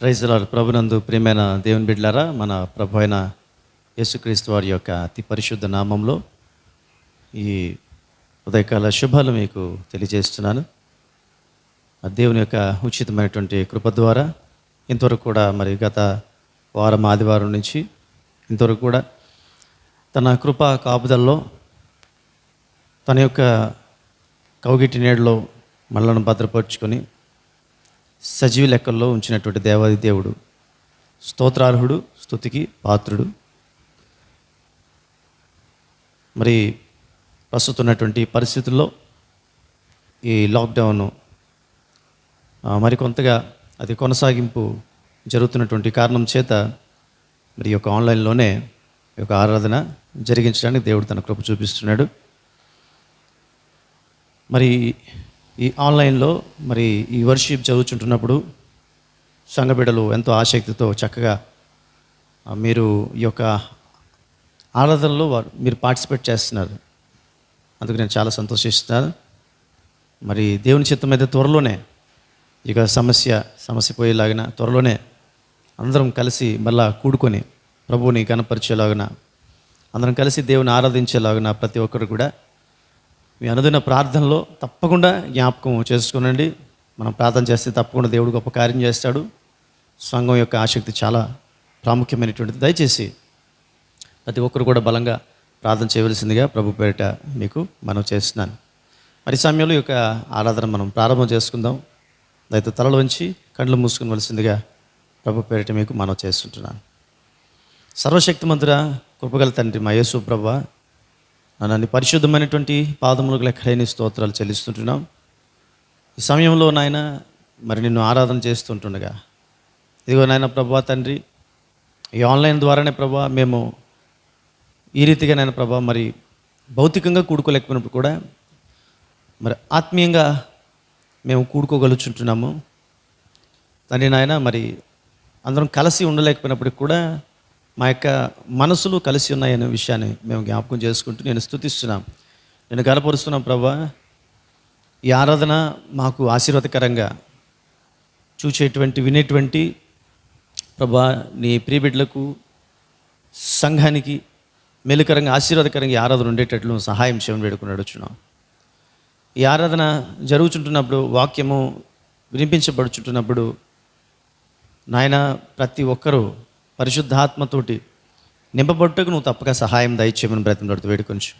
Praise the lord. ప్రభునందు ప్రియమైన దేవుని బిడ్డలారా, మన ప్రభు అయిన యేసుక్రీస్తు వారి యొక్క అతి పరిశుద్ధ నామంలో ఈ ఉదయకాల శుభాలు మీకు తెలియజేస్తున్నాను. ఆ దేవుని యొక్క ఉచితమైనటువంటి కృప ద్వారా ఇంతవరకు కూడా మరి గత వారం ఆదివారం నుంచి ఇంతవరకు కూడా తన కృప కాపుదల్లో తన యొక్క కౌగిటి నీడలో మనలను భద్రపరుచుకొని సజీవ లెక్కల్లో ఉంచినటువంటి దేవాది దేవుడు స్తోత్రార్హుడు, స్తుతికి పాత్రుడు. మరి ప్రస్తుతం ఉన్నటువంటి పరిస్థితుల్లో ఈ లాక్డౌన్ మరికొంతగా అది కొనసాగింపు జరుగుతున్నటువంటి కారణం చేత మరి ఈ యొక్క ఆన్లైన్లోనే ఈ యొక్క ఆరాధన జరిగించడానికి దేవుడు తన కృప చూపిస్తున్నాడు. మరి ఈ ఆన్లైన్లో మరి ఈ వర్షిప్ చదువుతుంటున్నప్పుడు సంఘబిడ్డలు ఎంతో ఆసక్తితో చక్కగా మీరు ఈ యొక్క ఆరాధనలో మీరు పార్టిసిపేట్ చేస్తున్నారు. అందుకు నేను చాలా సంతోషిస్తున్నాను. మరి దేవుని చిత్తం అయితే త్వరలోనే ఇక సమస్య పోయేలాగిన త్వరలోనే అందరం కలిసి మళ్ళా కూడుకొని ప్రభువుని కనపరిచేలాగిన అందరం కలిసి దేవుని ఆరాధించేలాగిన ప్రతి ఒక్కరు కూడా మీ అనుదిన ప్రార్థనలో తప్పకుండా జ్ఞాపకం చేసుకునండి. మనం ప్రార్థన చేస్తే తప్పకుండా దేవుడు గొప్ప కార్యం చేస్తాడు. సంఘం యొక్క ఆసక్తి చాలా ప్రాముఖ్యమైనటువంటిది. దయచేసి ప్రతి ఒక్కరు కూడా బలంగా ప్రార్థన చేయవలసిందిగా ప్రభు పేరిట మీకు మనం చేస్తున్నాను. మరి సమయంలో ఈ యొక్క ఆరాధన మనం ప్రారంభం చేసుకుందాం. దయతో తలలు వంచి కళ్ళు మూసుకునవలసిందిగా ప్రభు పేరిట మీకు మనం చేస్తుంటున్నాను. సర్వశక్తిమంతుడా, కృపగల తండ్రి మా యేసు ప్రభువా, నన్ను పరిశుద్ధమైనటువంటి పాదములకు లెక్కలేని స్తోత్రాలు చెల్లిస్తుంటున్నాం. ఈ సమయంలో నాయన మరి నిన్ను ఆరాధన చేస్తుంటుండగా ఇదిగో నాయన ప్రభువా తండ్రి, ఈ ఆన్లైన్ ద్వారానే ప్రభువా మేము ఈ రీతిగా నాయన ప్రభువా మరి భౌతికంగా కూడుకోలేకపోయినప్పుడు కూడా మరి ఆత్మీయంగా మేము కూడుకోగలుగుతుంటున్నాము తండ్రి నాయన. మరి అందరం కలిసి ఉండలేకపోయినప్పటికి కూడా మా యొక్క మనసులు కలిసి ఉన్నాయనే విషయాన్ని మేము జ్ఞాపకం చేసుకుంటూ నేను స్తుతిస్తున్నాం, నేను గనపరుస్తున్నాం ప్రభా. ఈ ఆరాధన మాకు ఆశీర్వాదకరంగా చూచేటువంటి వినేటువంటి ప్రభా నీ ప్రియబిడ్డలకు సంఘానికి మేలుకరంగా ఆశీర్వాదకరంగా ఈ ఆరాధన ఉండేటట్లు సహాయం చేయమని వేడుకుని అడుగుతున్నాం. ఈ ఆరాధన జరుగుతుంటున్నప్పుడు వాక్యము వినిపించబడుచుంటున్నప్పుడు నాయన ప్రతి ఒక్కరూ పరిశుద్ధాత్మతోటి నింపబట్టుకు నువ్వు తప్పక సహాయం దయచేయమని బ్రతిమలాడుతూ వేడుకొంచు.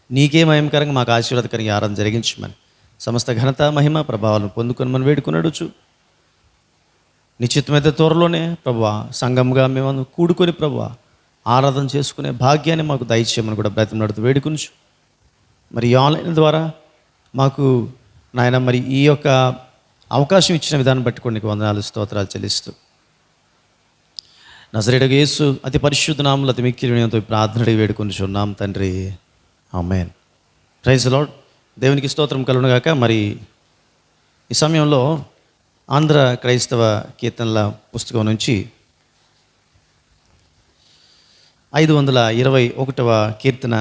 నీకే మహిమకరంగా మాకు ఆశీర్వాదకరంగా ఆరాధన జరిగించమని సమస్త ఘనత మహిమ ప్రభావాలను పొందుకొని మనం వేడుకొనడుచు. నిశ్చితమైతే త్వరలోనే ప్రభువా సంఘంగా మేము కూడుకొని ప్రభువా ఆరాధన చేసుకునే భాగ్యాన్ని మాకు దయచేయమని కూడా బ్రతిమలాడుతూ వేడుకొంచు. మరి ఈ ఆన్లైన్ ద్వారా మాకు నాయన మరి ఈ యొక్క అవకాశం ఇచ్చిన విధానం బట్టి కొన్ని వందనాలు స్తోత్రాలు చెల్లిస్తూ నజరేయుడగు యేసు అతి పరిశుద్ధ నామములో అతి మిక్కిలి వినయంతో ప్రార్థన వేడుకొనుచున్నాం తండ్రి, ఆమేన్. Praise the lord. దేవునికి స్తోత్రం కలుగును గాక. మరి ఈ సమయంలో ఆంధ్ర క్రైస్తవ కీర్తనల పుస్తకం నుంచి 521వ కీర్తన,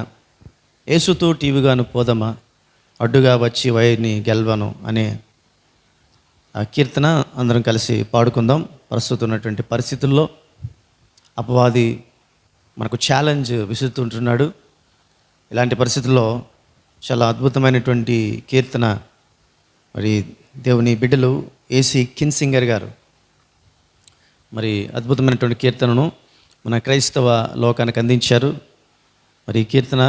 యేసుతో టీవిగాను పోదమా అడ్డుగా వచ్చి వైని గెల్వను అనే ఆ కీర్తన అందరం కలిసి పాడుకుందాం. ప్రస్తుతం ఉన్నటువంటి పరిస్థితుల్లో అపవాది మనకు ఛాలెంజ్ విసురుతుంటున్నాడు. ఇలాంటి పరిస్థితుల్లో చాలా అద్భుతమైనటువంటి కీర్తన మరి దేవుని బిడ్డలు ఏసీ కిన్సింగర్ గారు మరి అద్భుతమైనటువంటి కీర్తనను మన క్రైస్తవ లోకానికి అందించారు. మరి ఈ కీర్తన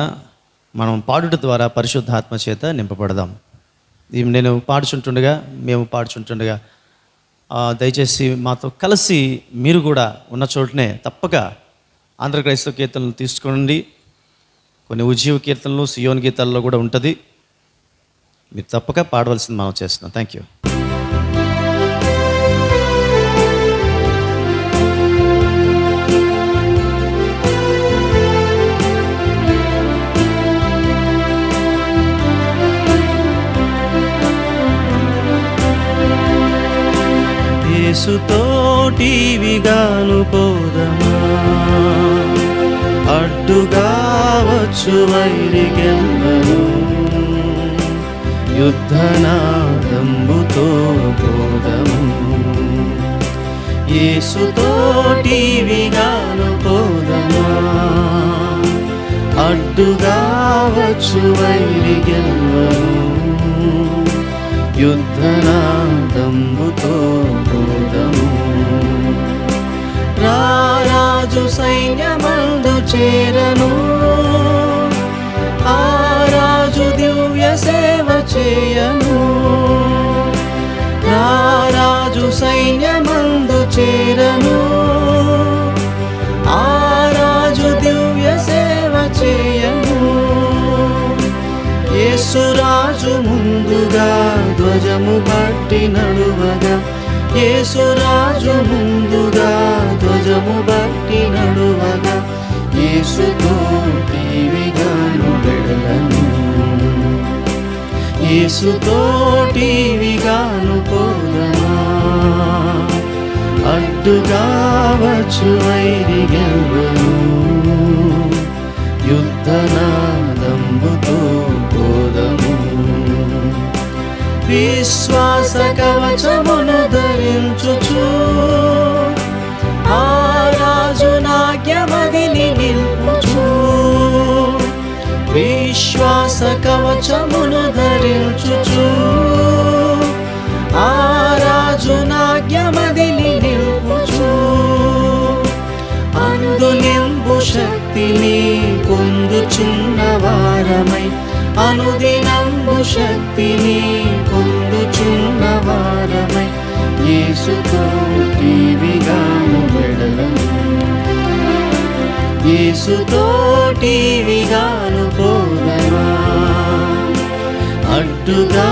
మనం పాడుట ద్వారా పరిశుద్ధాత్మ చేత నింపబడదాం. నేను పాడుచుంటుండగా మేము పాడుచుంటుండగా దయచేసి మాతో కలిసి మీరు కూడా ఉన్న చోటనే తప్పక ఆంధ్ర క్రైస్తవ కీర్తనలు తీసుకోండి. కొన్ని ఉజ్జీవ కీర్తనలు సియోన్ గీతాల్లో కూడా ఉంటుంది. మీరు తప్పక పాడవలసింది మనం చేస్తున్నాం. Thank you. యేసుతోటివిగాను పోదమా అడ్డుగా వచ్చు వైరిగెందను యుద్ధనాదంబుతో పోదము యేసుతోటివిగాను పోదమా, అడ్డుగా వచ్చు వైరి గెల్వను, యుద్ధనాదంబుతో పోదము. రారాజు సైన్యమందు చేరను, ఆ రాజు దివ్య సేవ చేయను. రారాజు సైన్యమందు చేరను, ఆ రాజు దివ్య సేవ చేయను. యేసురాజు ముందుగా ధ్వజము పట్టి నడువగా, యేసురాజు ముందుగా ధ్వజము పట్టి నడువగా, యేసుతోటివిగాను వెడలను, యేసుతోటివిగాను పోదమా, అడ్డుగా వచ్చు వైరి గెల్వను, యుద్ధనాదంబుతో పోదము. విశ్వాస కవచమును ధరించుచు, ఆ రాజు నాజ్ఞమదిని నిల్పుచు. విశ్వాస కవచమును ధరించుచు, ఆ రాజు నాజ్ఞమదిని నిల్పుచు. అనుదినంబు శక్తిని పొందుచున్న వారమై, అనుదినంబు శక్తిని పొందుచున్న వారమై, యేసుతోటివిగాను వెడలను, యేసుతోటివిగాను పోదమా, అడ్డుగా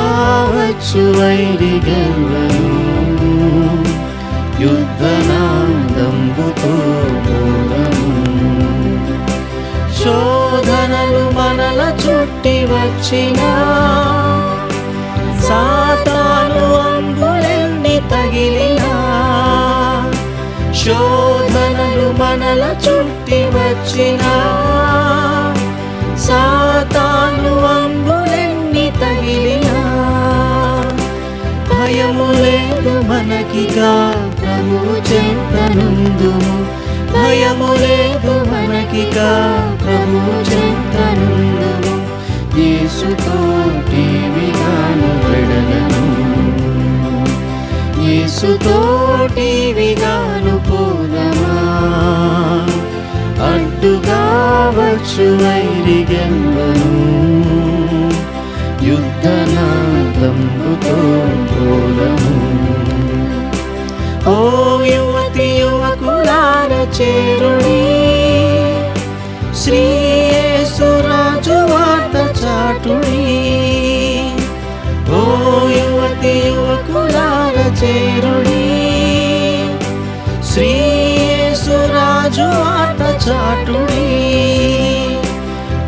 వచ్చు వైరి గెల్వను, యుద్ధనాదంబుతో పోదము. శోధనలు మనల చుట్టి వచ్చినా, సాతాను అంబులెన్ని తగిలినా, శోధనలు మనల చుట్టి వచ్చినా, సాతాను అంబులెన్ని తగిలినా, భయము లేదు మనకిగా ప్రభువు చెంతనుందుము, భయము లేదు మనకిగా ప్రభువు చెంతనుందుము. యేసుతోటివిగాను వెడలను, యేసుతోటివిగాను పోదమా, అడ్డుగా వచ్చు వైరి గెల్వను, యుద్ధనాదంబుతో పోదము. ఓ యువతి యువకులార చేరుడి, శ్రీ యేసురాజు వార్త చాటుడి. ఓ యువతి యువకులార చేరుడి, శ్రీ యేసురాజు వార్త చాటుడి.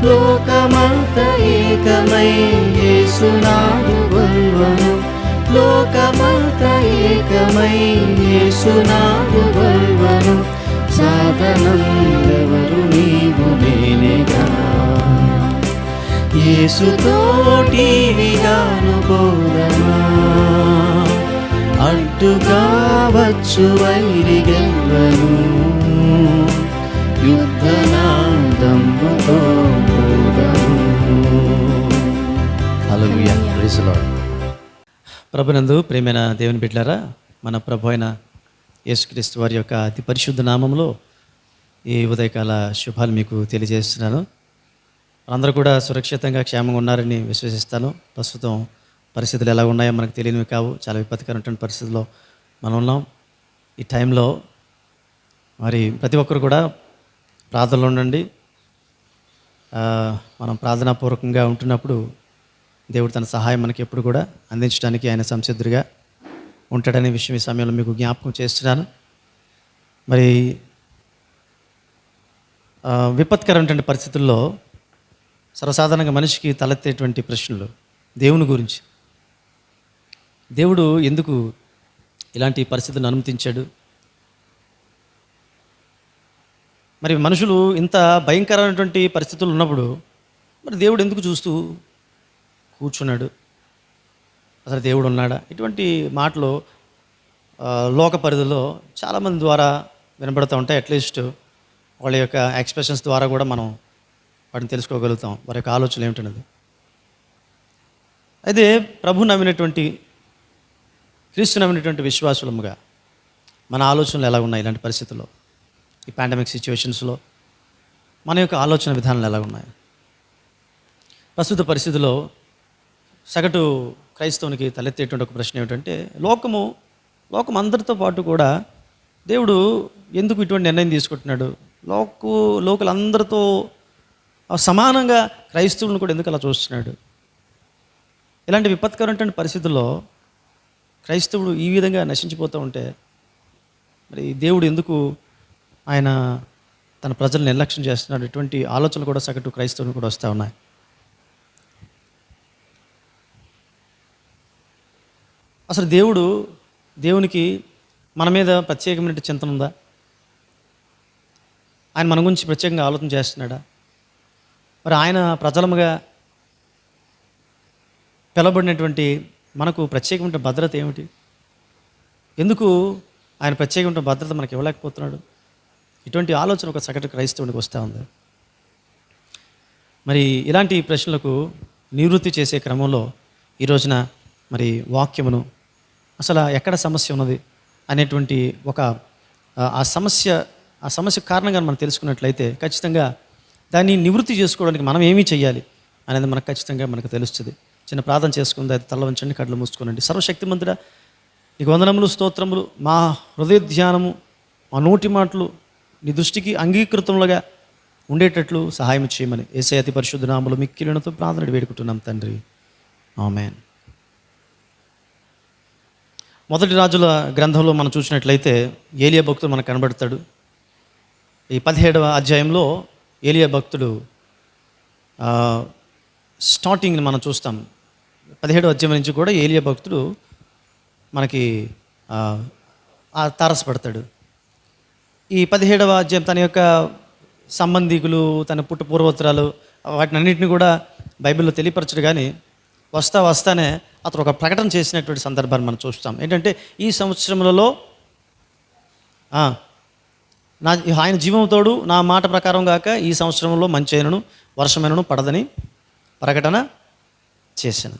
లోకమంత ఏకమై యేసునాదు గొల్వను, లోకమంత ఏకమై యేసునాదు గొల్వను. సాధనం ఎవరు నీవు నేనేగా, యేసుతోటివిగాను పోదమా, అడ్డుగా వచ్చు వైరి గెల్వను, యుద్ధనాదంబుతో పోదము. హల్లెలూయా, ప్రైజ్ ది లార్డ్. ప్రభునందు ప్రియమైన దేవుని బిడ్డలారా, మన ప్రభు అయిన యేసుక్రీస్తు వారి యొక్క అతి పరిశుద్ధ నామంలో ఈ ఉదయకాల శుభాలు మీకు తెలియజేస్తున్నాను. అందరూ కూడా సురక్షితంగా క్షేమంగా ఉన్నారని విశ్వసిస్తాను. ప్రస్తుతం పరిస్థితులు ఎలా ఉన్నాయో మనకు తెలియనివి కావు. చాలా విపత్కరమైనటువంటి పరిస్థితుల్లో మనం ఉన్నాం. ఈ టైంలో మరి ప్రతి ఒక్కరు కూడా ప్రార్థనలో ఉండండి. మనం ప్రార్థనాపూర్వకంగా ఉంటున్నప్పుడు దేవుడు తన సహాయం మనకి ఎప్పుడు కూడా అందించడానికి ఆయన సంసిద్ధుడిగా ఉంటాడనే విషయం ఈ సమయంలో మీకు జ్ఞాపకం చేస్తున్నాను. మరి విపత్కరమైనటువంటి పరిస్థితుల్లో సర్వసాధారణంగా మనిషికి తలెత్తేటువంటి ప్రశ్నలు దేవుని గురించి. దేవుడు ఎందుకు ఇలాంటి పరిస్థితులను అనుమతించాడు? మరి మనుషులు ఇంత భయంకరమైనటువంటి పరిస్థితులు ఉన్నప్పుడు మరి దేవుడు ఎందుకు చూస్తూ కూర్చున్నాడు? అసలు దేవుడు ఉన్నాడా? ఇటువంటి మాటలు లోక పరిధిలో చాలామంది ద్వారా వినబడుతూ ఉంటాయి. అట్లీస్ట్ వాళ్ళ యొక్క ఎక్స్ప్రెషన్స్ ద్వారా కూడా మనం వాటిని తెలుసుకోగలుగుతాం, వారి యొక్క ఆలోచనలు ఏమిటనేది. అయితే ప్రభు నమ్మినటువంటి, క్రీస్తు నమ్మినటువంటి విశ్వాసులముగా మన ఆలోచనలు ఎలా ఉన్నాయి ఇలాంటి పరిస్థితుల్లో, ఈ పాండమిక్ సిచ్యువేషన్స్లో మన యొక్క ఆలోచన విధానాలు ఎలా ఉన్నాయి? ప్రస్తుత పరిస్థితిలో సగటు క్రైస్తవునికి తలెత్తేటువంటి ఒక ప్రశ్న ఏమిటంటే, లోకం అందరితో పాటు కూడా దేవుడు ఎందుకు ఇటువంటి నిర్ణయం తీసుకుంటున్నాడు? లోకులందరితో సమానంగా క్రైస్తవులను కూడా ఎందుకు అలా చూస్తున్నాడు? ఇలాంటి విపత్కరమైనటువంటి పరిస్థితుల్లో క్రైస్తవుడు ఈ విధంగా నశించిపోతూ ఉంటే మరి దేవుడు ఎందుకు ఆయన తన ప్రజలను నిర్లక్ష్యం చేస్తున్నాడు? ఇటువంటి ఆలోచనలు కూడా సగటు క్రైస్తవులు కూడా వస్తూ ఉన్నాయి. అసలు దేవునికి మన మీద ప్రత్యేకమైన చింతన ఉందా? ఆయన మన గురించి ప్రత్యేకంగా ఆలోచన చేస్తున్నాడా? మరి ఆయన ప్రజలముగా పిలబడినటువంటి మనకు ప్రత్యేకమైన భద్రత ఏమిటి? ఎందుకు ఆయన ప్రత్యేకమైన భద్రత మనకి ఇవ్వలేకపోతున్నాడు? ఇటువంటి ఆలోచన ఒక సగటు క్రైస్తవునికి వస్తూ ఉంది. మరి ఇలాంటి ప్రశ్నలకు నివృత్తి చేసే క్రమంలో ఈ రోజున మరి వాక్యమును అసలు ఎక్కడ సమస్య ఉన్నది అనేటువంటి ఆ సమస్య కారణంగా మనం తెలుసుకున్నట్లయితే ఖచ్చితంగా దాన్ని నివృత్తి చేసుకోవడానికి మనం ఏమీ చేయాలి అనేది మనకు ఖచ్చితంగా మనకు తెలుస్తుంది. చిన్న ప్రార్థన చేసుకుంది, అది తల వంచండి, కళ్ళు మూసుకోనండి. సర్వశక్తిమంతుడా, నీకు వందనములు, స్తోత్రములు. మా హృదయ ధ్యానము, మా నోటి మాటలు నీ దృష్టికి అంగీకృతములుగా ఉండేటట్లు సహాయం చేయమని యేసయ్య అతి పరిశుద్ధ నామములో మిక్కిలినతో ప్రార్థన వేడుకుంటున్నాం తండ్రి, ఆమేన్. మొదటి రాజుల గ్రంథంలో మనం చూసినట్లయితే ఏలియా భక్తుడు మనకు కనబడతాడు. ఈ 17వ అధ్యాయంలో ఏలియా భక్తుడు స్టార్టింగ్ని మనం చూస్తాం. 17వ అధ్యాయం నుంచి కూడా ఏలియా భక్తుడు మనకి తారసపడతాడు. ఈ 17వ అధ్యాయం తన యొక్క సంబంధికులు, తన పుట్టు పూర్వోత్తరాలు వాటిని అన్నింటినీ కూడా బైబిల్లో తెలియపరచడు. కానీ వస్తానే అతను ఒక ప్రకటన చేసినటువంటి సందర్భాన్ని మనం చూస్తాం. ఏంటంటే, ఈ సంవత్సరములలో ఆయన జీవంతోడు నా మాట ప్రకారం గాక ఈ సంవత్సరంలో మంచి అయినను వర్షమైనను పడదని ప్రకటన చేశాను.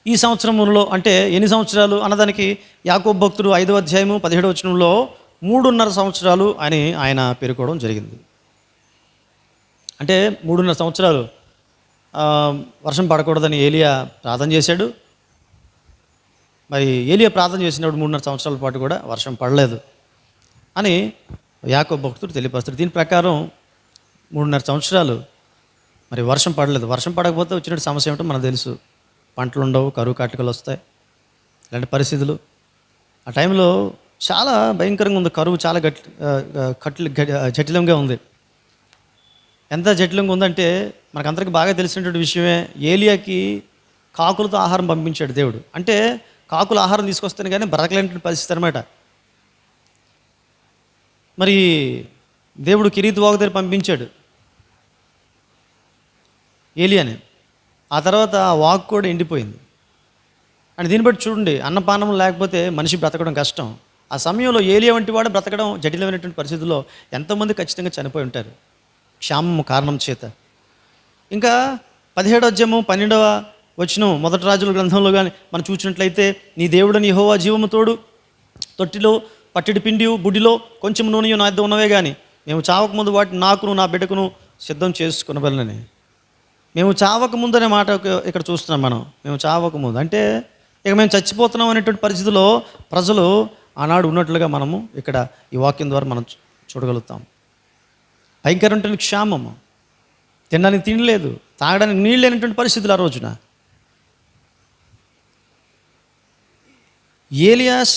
ఈ సంవత్సరంలో అంటే ఎన్ని సంవత్సరాలు అన్నదానికి యాకోబు భక్తుడు 5వ అధ్యాయము 17వ వచనంలో 3.5 సంవత్సరాలు అని ఆయన పేర్కోవడం జరిగింది. అంటే 3.5 సంవత్సరాలు వర్షం పడకూడదని ఏలియా ప్రార్థన చేశాడు. మరి ఏలియా ప్రార్థన చేసినప్పుడు 3.5 సంవత్సరాల పాటు కూడా వర్షం పడలేదు అని యాకోబు భక్తుడు తెలియపరుస్తాడు. దీని ప్రకారం 3.5 సంవత్సరాలు మరి వర్షం పడలేదు. వర్షం పడకపోతే వచ్చినట్టు సమస్య ఏమిటో మనకు తెలుసు. పంటలు ఉండవు, కరువు కాటకాలు వస్తాయి, ఇలాంటి పరిస్థితులు. ఆ టైంలో చాలా భయంకరంగా ఉంది. కరువు చాలా జటిలంగా ఉంది. ఎంత జటిలంగా ఉందంటే మనకందరికీ బాగా తెలిసినటువంటి విషయమే. ఏలియాకి కాకులతో ఆహారం పంపించాడు దేవుడు. అంటే కాకులు ఆహారం తీసుకొస్తాను కానీ బ్రతకలేనటువంటి పరిస్థితి అనమాట. మరి దేవుడు కిరీత్ వాగు దగ్గర పంపించాడు ఏలియాని. ఆ తర్వాత ఆ వాగు కూడా ఎండిపోయింది. అంటే దీన్ని బట్టి చూడండి, అన్నపానం లేకపోతే మనిషి బ్రతకడం కష్టం. ఆ సమయంలో ఏలియా వంటి వాడు బ్రతకడం జటిలమైనటువంటి పరిస్థితుల్లో ఎంతోమంది ఖచ్చితంగా చనిపోయి ఉంటారు క్షామం కారణం చేత. ఇంకా 17వ అధ్యాయము 12వ వచనం మొదటి రాజుల గ్రంథంలో కానీ మనం చూసినట్లయితే, నీ దేవుడని యెహోవా జీవము తోడు, తొట్టిలో పట్టిడి పిండి బుడ్డిలో కొంచెం నూనె నా యొద్ద ఉన్నవే కానీ మేము చావకముందు వాటిని నాకును నా బిడ్డకును సిద్ధం చేసుకునబలనని. మేము చావకముందు అనే మాట ఇక్కడ చూస్తున్నాం మనం. మేము చావకముందు అంటే ఇక మేము చచ్చిపోతున్నాం అనేటువంటి పరిస్థితిలో ప్రజలు ఆనాడు ఉన్నట్లుగా మనము ఇక్కడ ఈ వాక్యం ద్వారా మనం చూడగలుగుతాం. భయంకరమైన క్షామము, తినడానికి తిండి లేదు, తాగడానికి నీళ్ళు లేనటువంటి పరిస్థితులు ఆ రోజున. ఏలియాస్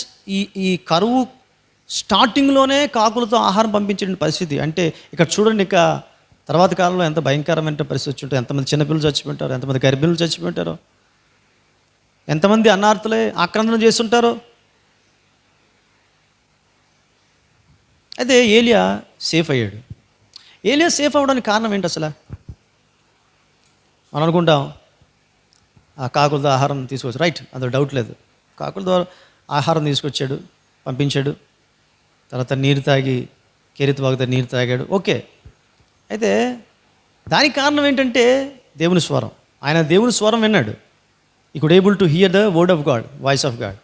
ఈ కరువు స్టార్టింగ్లోనే కాకులతో ఆహారం పంపించే పరిస్థితి. అంటే ఇక్కడ చూడండి, ఇక తర్వాత కాలంలో ఎంత భయంకరమైన పరిస్థితి వచ్చి ఉంటుంది. ఎంతమంది చిన్నపిల్లలు చచ్చిపోయింటారో, ఎంతమంది గర్భిణులు చచ్చిపోయింటారో, ఎంతమంది అన్నార్థులే ఆక్రందన చేస్తుంటారో. అయితే ఏలియా సేఫ్ అయ్యాడు. ఏలియా సేఫ్ అవ్వడానికి కారణం ఏంటి అసలు? మనం అనుకుంటాం ఆ కాకులతో ఆహారం తీసుకోవచ్చు, రైట్, అందులో డౌట్ లేదు. కాకుల ద్వారా ఆహారం తీసుకొచ్చాడు, పంపించాడు. తర్వాత నీరు తాగి కెరీతు వాగుతా నీరు తాగాడు. ఓకే. అయితే దానికి కారణం ఏంటంటే దేవుని స్వరం. ఆయన దేవుని స్వరం విన్నాడు. ఈ could able to hear the word of God, voice of God.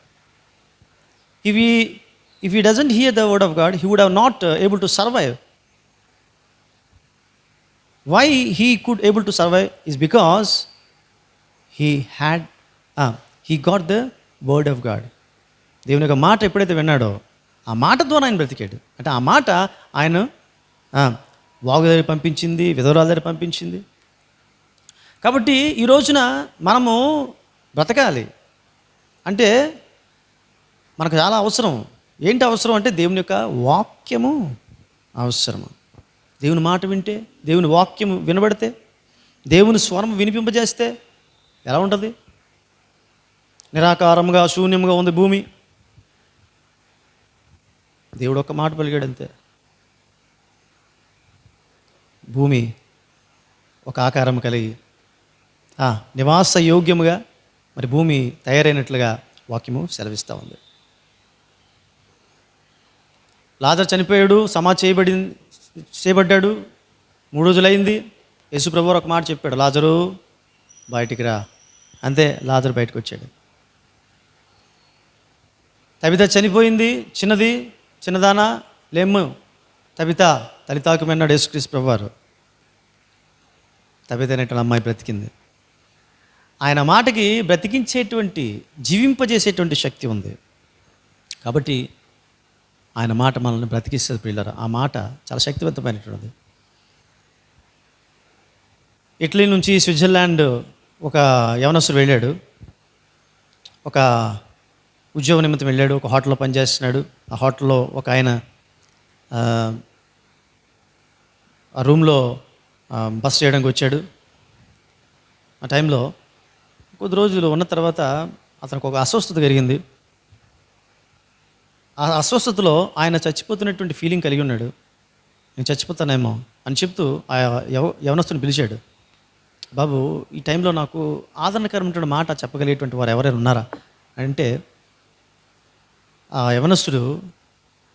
If he doesn't hear the word of God, he would have not able to survive. Why he could able to survive is because he got the word of God. దేవుని యొక్క మాట ఎప్పుడైతే విన్నాడో ఆ మాట ద్వారా ఆయన బ్రతికాడు. అంటే ఆ మాట ఆయన వాగు దగ్గర పంపించింది, విధవరాల దగ్గర పంపించింది. కాబట్టి ఈ రోజున మనము బ్రతకాలి అంటే మనకు చాలా అవసరం. ఏంటి అవసరం అంటే దేవుని యొక్క వాక్యము అవసరము. దేవుని మాట వింటే, దేవుని వాక్యం వినబడితే, దేవుని స్వరం వినిపింపజేస్తే ఎలా ఉంటుంది? నిరాకారంగా శూన్యంగా ఉంది భూమి. దేవుడు ఒక్క మాట పలికాడు అంతే. భూమి ఒక ఆకారం కలిగి నివాస యోగ్యముగా మరి భూమి తయారైనట్లుగా వాక్యము సెలవిస్తూ ఉంది. లాజరు చనిపోయాడు, సమాధి చేయబడ్డాడు. 3 రోజులైంది. యేసు ప్రభువు ఒక మాట చెప్పాడు, లాజరు బయటికి రా. అంతే, లాజరు బయటకు వచ్చాడు. తబిత చనిపోయింది, చిన్నదానా లేమ్ము తబిత తలితాకుమన్నాడు యేసుక్రీస్తు ప్రభువారు. తబిత అనేటువంటి అమ్మాయి బ్రతికింది. ఆయన మాటకి బ్రతికించేటువంటి, జీవింపజేసేటువంటి శక్తి ఉంది. కాబట్టి ఆయన మాట మనల్ని బ్రతికిస్తుంది పిల్లరా. ఆ మాట చాలా శక్తివంతమైనటువంటిది. ఇటలీ నుంచి స్విట్జర్లాండ్ ఒక యవనస్తుడు వెళ్ళాడు. ఒక ఉద్యోగ నిమిత్తం వెళ్ళాడు. ఒక హోటల్లో పనిచేస్తున్నాడు. ఆ హోటల్లో ఒక ఆయన ఆ రూమ్లో బస చేయడానికి వచ్చాడు. ఆ టైంలో కొద్ది రోజులు ఉన్న తర్వాత అతనికి ఒక అస్వస్థత కలిగింది. ఆ అస్వస్థతలో ఆయన చచ్చిపోతున్నటువంటి ఫీలింగ్ కలిగి ఉన్నాడు. నేను చచ్చిపోతానేమో అని చెప్తూ ఆ యవనస్తుని పిలిచాడు. బాబు, ఈ టైంలో నాకు ఆదరణకరమైనటువంటి మాట చెప్పగలిగేటువంటి వారు ఎవరైనా ఉన్నారా అంటే, ఆ యవనస్తుడు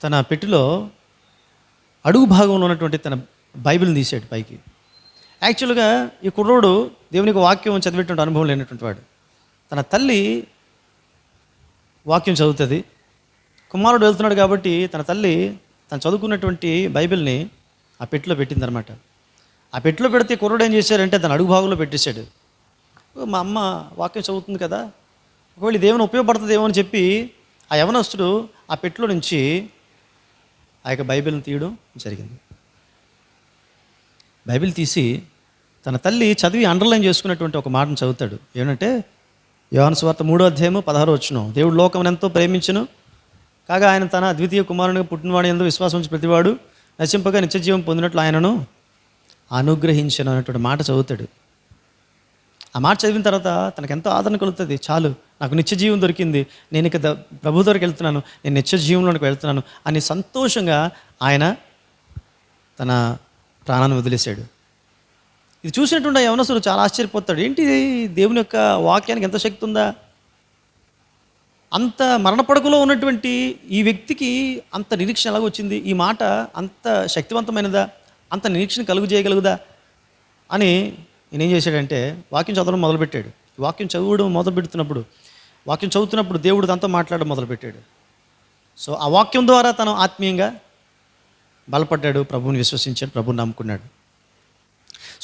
తన పెట్టెలో అడుగు భాగంలో ఉన్నటువంటి తన బైబిల్ని తీసాడు పైకి. యాక్చువల్గా ఈ కుర్రోడు దేవునికి వాక్యం చదివేటువంటి అనుభవం లేనటువంటి వాడు. తన తల్లి వాక్యం చదువుతుంది. కుమారుడు వెళ్తున్నాడు కాబట్టి తన తల్లి తను చదువుకున్నటువంటి బైబిల్ని ఆ పెట్టెలో పెట్టిందనమాట. ఆ పెట్టెలో పెడితే కుర్రోడు ఏం చేశారంటే తన అడుగు భాగంలో పెట్టేశాడు. మా అమ్మ వాక్యం చదువుతుంది కదా, ఒకవేళ దేవుని ఉపయోగపడుతుందేమో అని చెప్పి ఆ యవనస్తుడు ఆ పెట్టెలో నుంచి ఆ యొక్క బైబిల్ని తీయడం జరిగింది. బైబిల్ తీసి తన తల్లి చదివి అండర్లైన్ చేసుకున్నటువంటి ఒక మాటను చదువుతాడు. ఏమంటే యోహాను సువార్త 3:16 దేవుడు లోకమును ఎంతో ప్రేమించును, కాగా ఆయన తన ద్వితీయ కుమారునిగా పుట్టినవాడు యందు విశ్వాసం ఉంచి ప్రతివాడు నశింపగా నిత్యజీవం పొందినట్లు ఆయనను అనుగ్రహించను అన్నటువంటి మాట చదువుతాడు. ఆ మాట చదివిన తర్వాత తనకు ఎంతో ఆదరణ కలుగుతుంది. చాలు, నాకు నిత్యజీవం దొరికింది, నేను ఇక ప్రభు దగ్గరికి వెళ్తున్నాను, నేను నిత్యజీవంలోనికి వెళ్తున్నాను అని సంతోషంగా ఆయన తన ప్రాణాన్ని వదిలేశాడు. ఇది చూసినటువంటి యవనస్తుడు చాలా ఆశ్చర్యపోతాడు. ఏంటి దేవుని యొక్క వాక్యానికి ఎంత శక్తి ఉందా? అంత మరణపడకలో ఉన్నటువంటి ఈ వ్యక్తికి అంత నిరీక్షణ ఎలాగ వచ్చింది? ఈ మాట అంత శక్తివంతమైనదా? అంత నిరీక్షణ కలుగు చేయగలుగుదా అని నేనేం చేశాడంటే వాక్యం చదవడం మొదలుపెట్టాడు. వాక్యం చదువుతున్నప్పుడు దేవుడు తనతో మాట్లాడడం మొదలుపెట్టాడు. సో ఆ వాక్యం ద్వారా తను ఆత్మీయంగా బలపడ్డాడు, ప్రభువుని విశ్వసించాడు, ప్రభువుని నమ్ముకున్నాడు.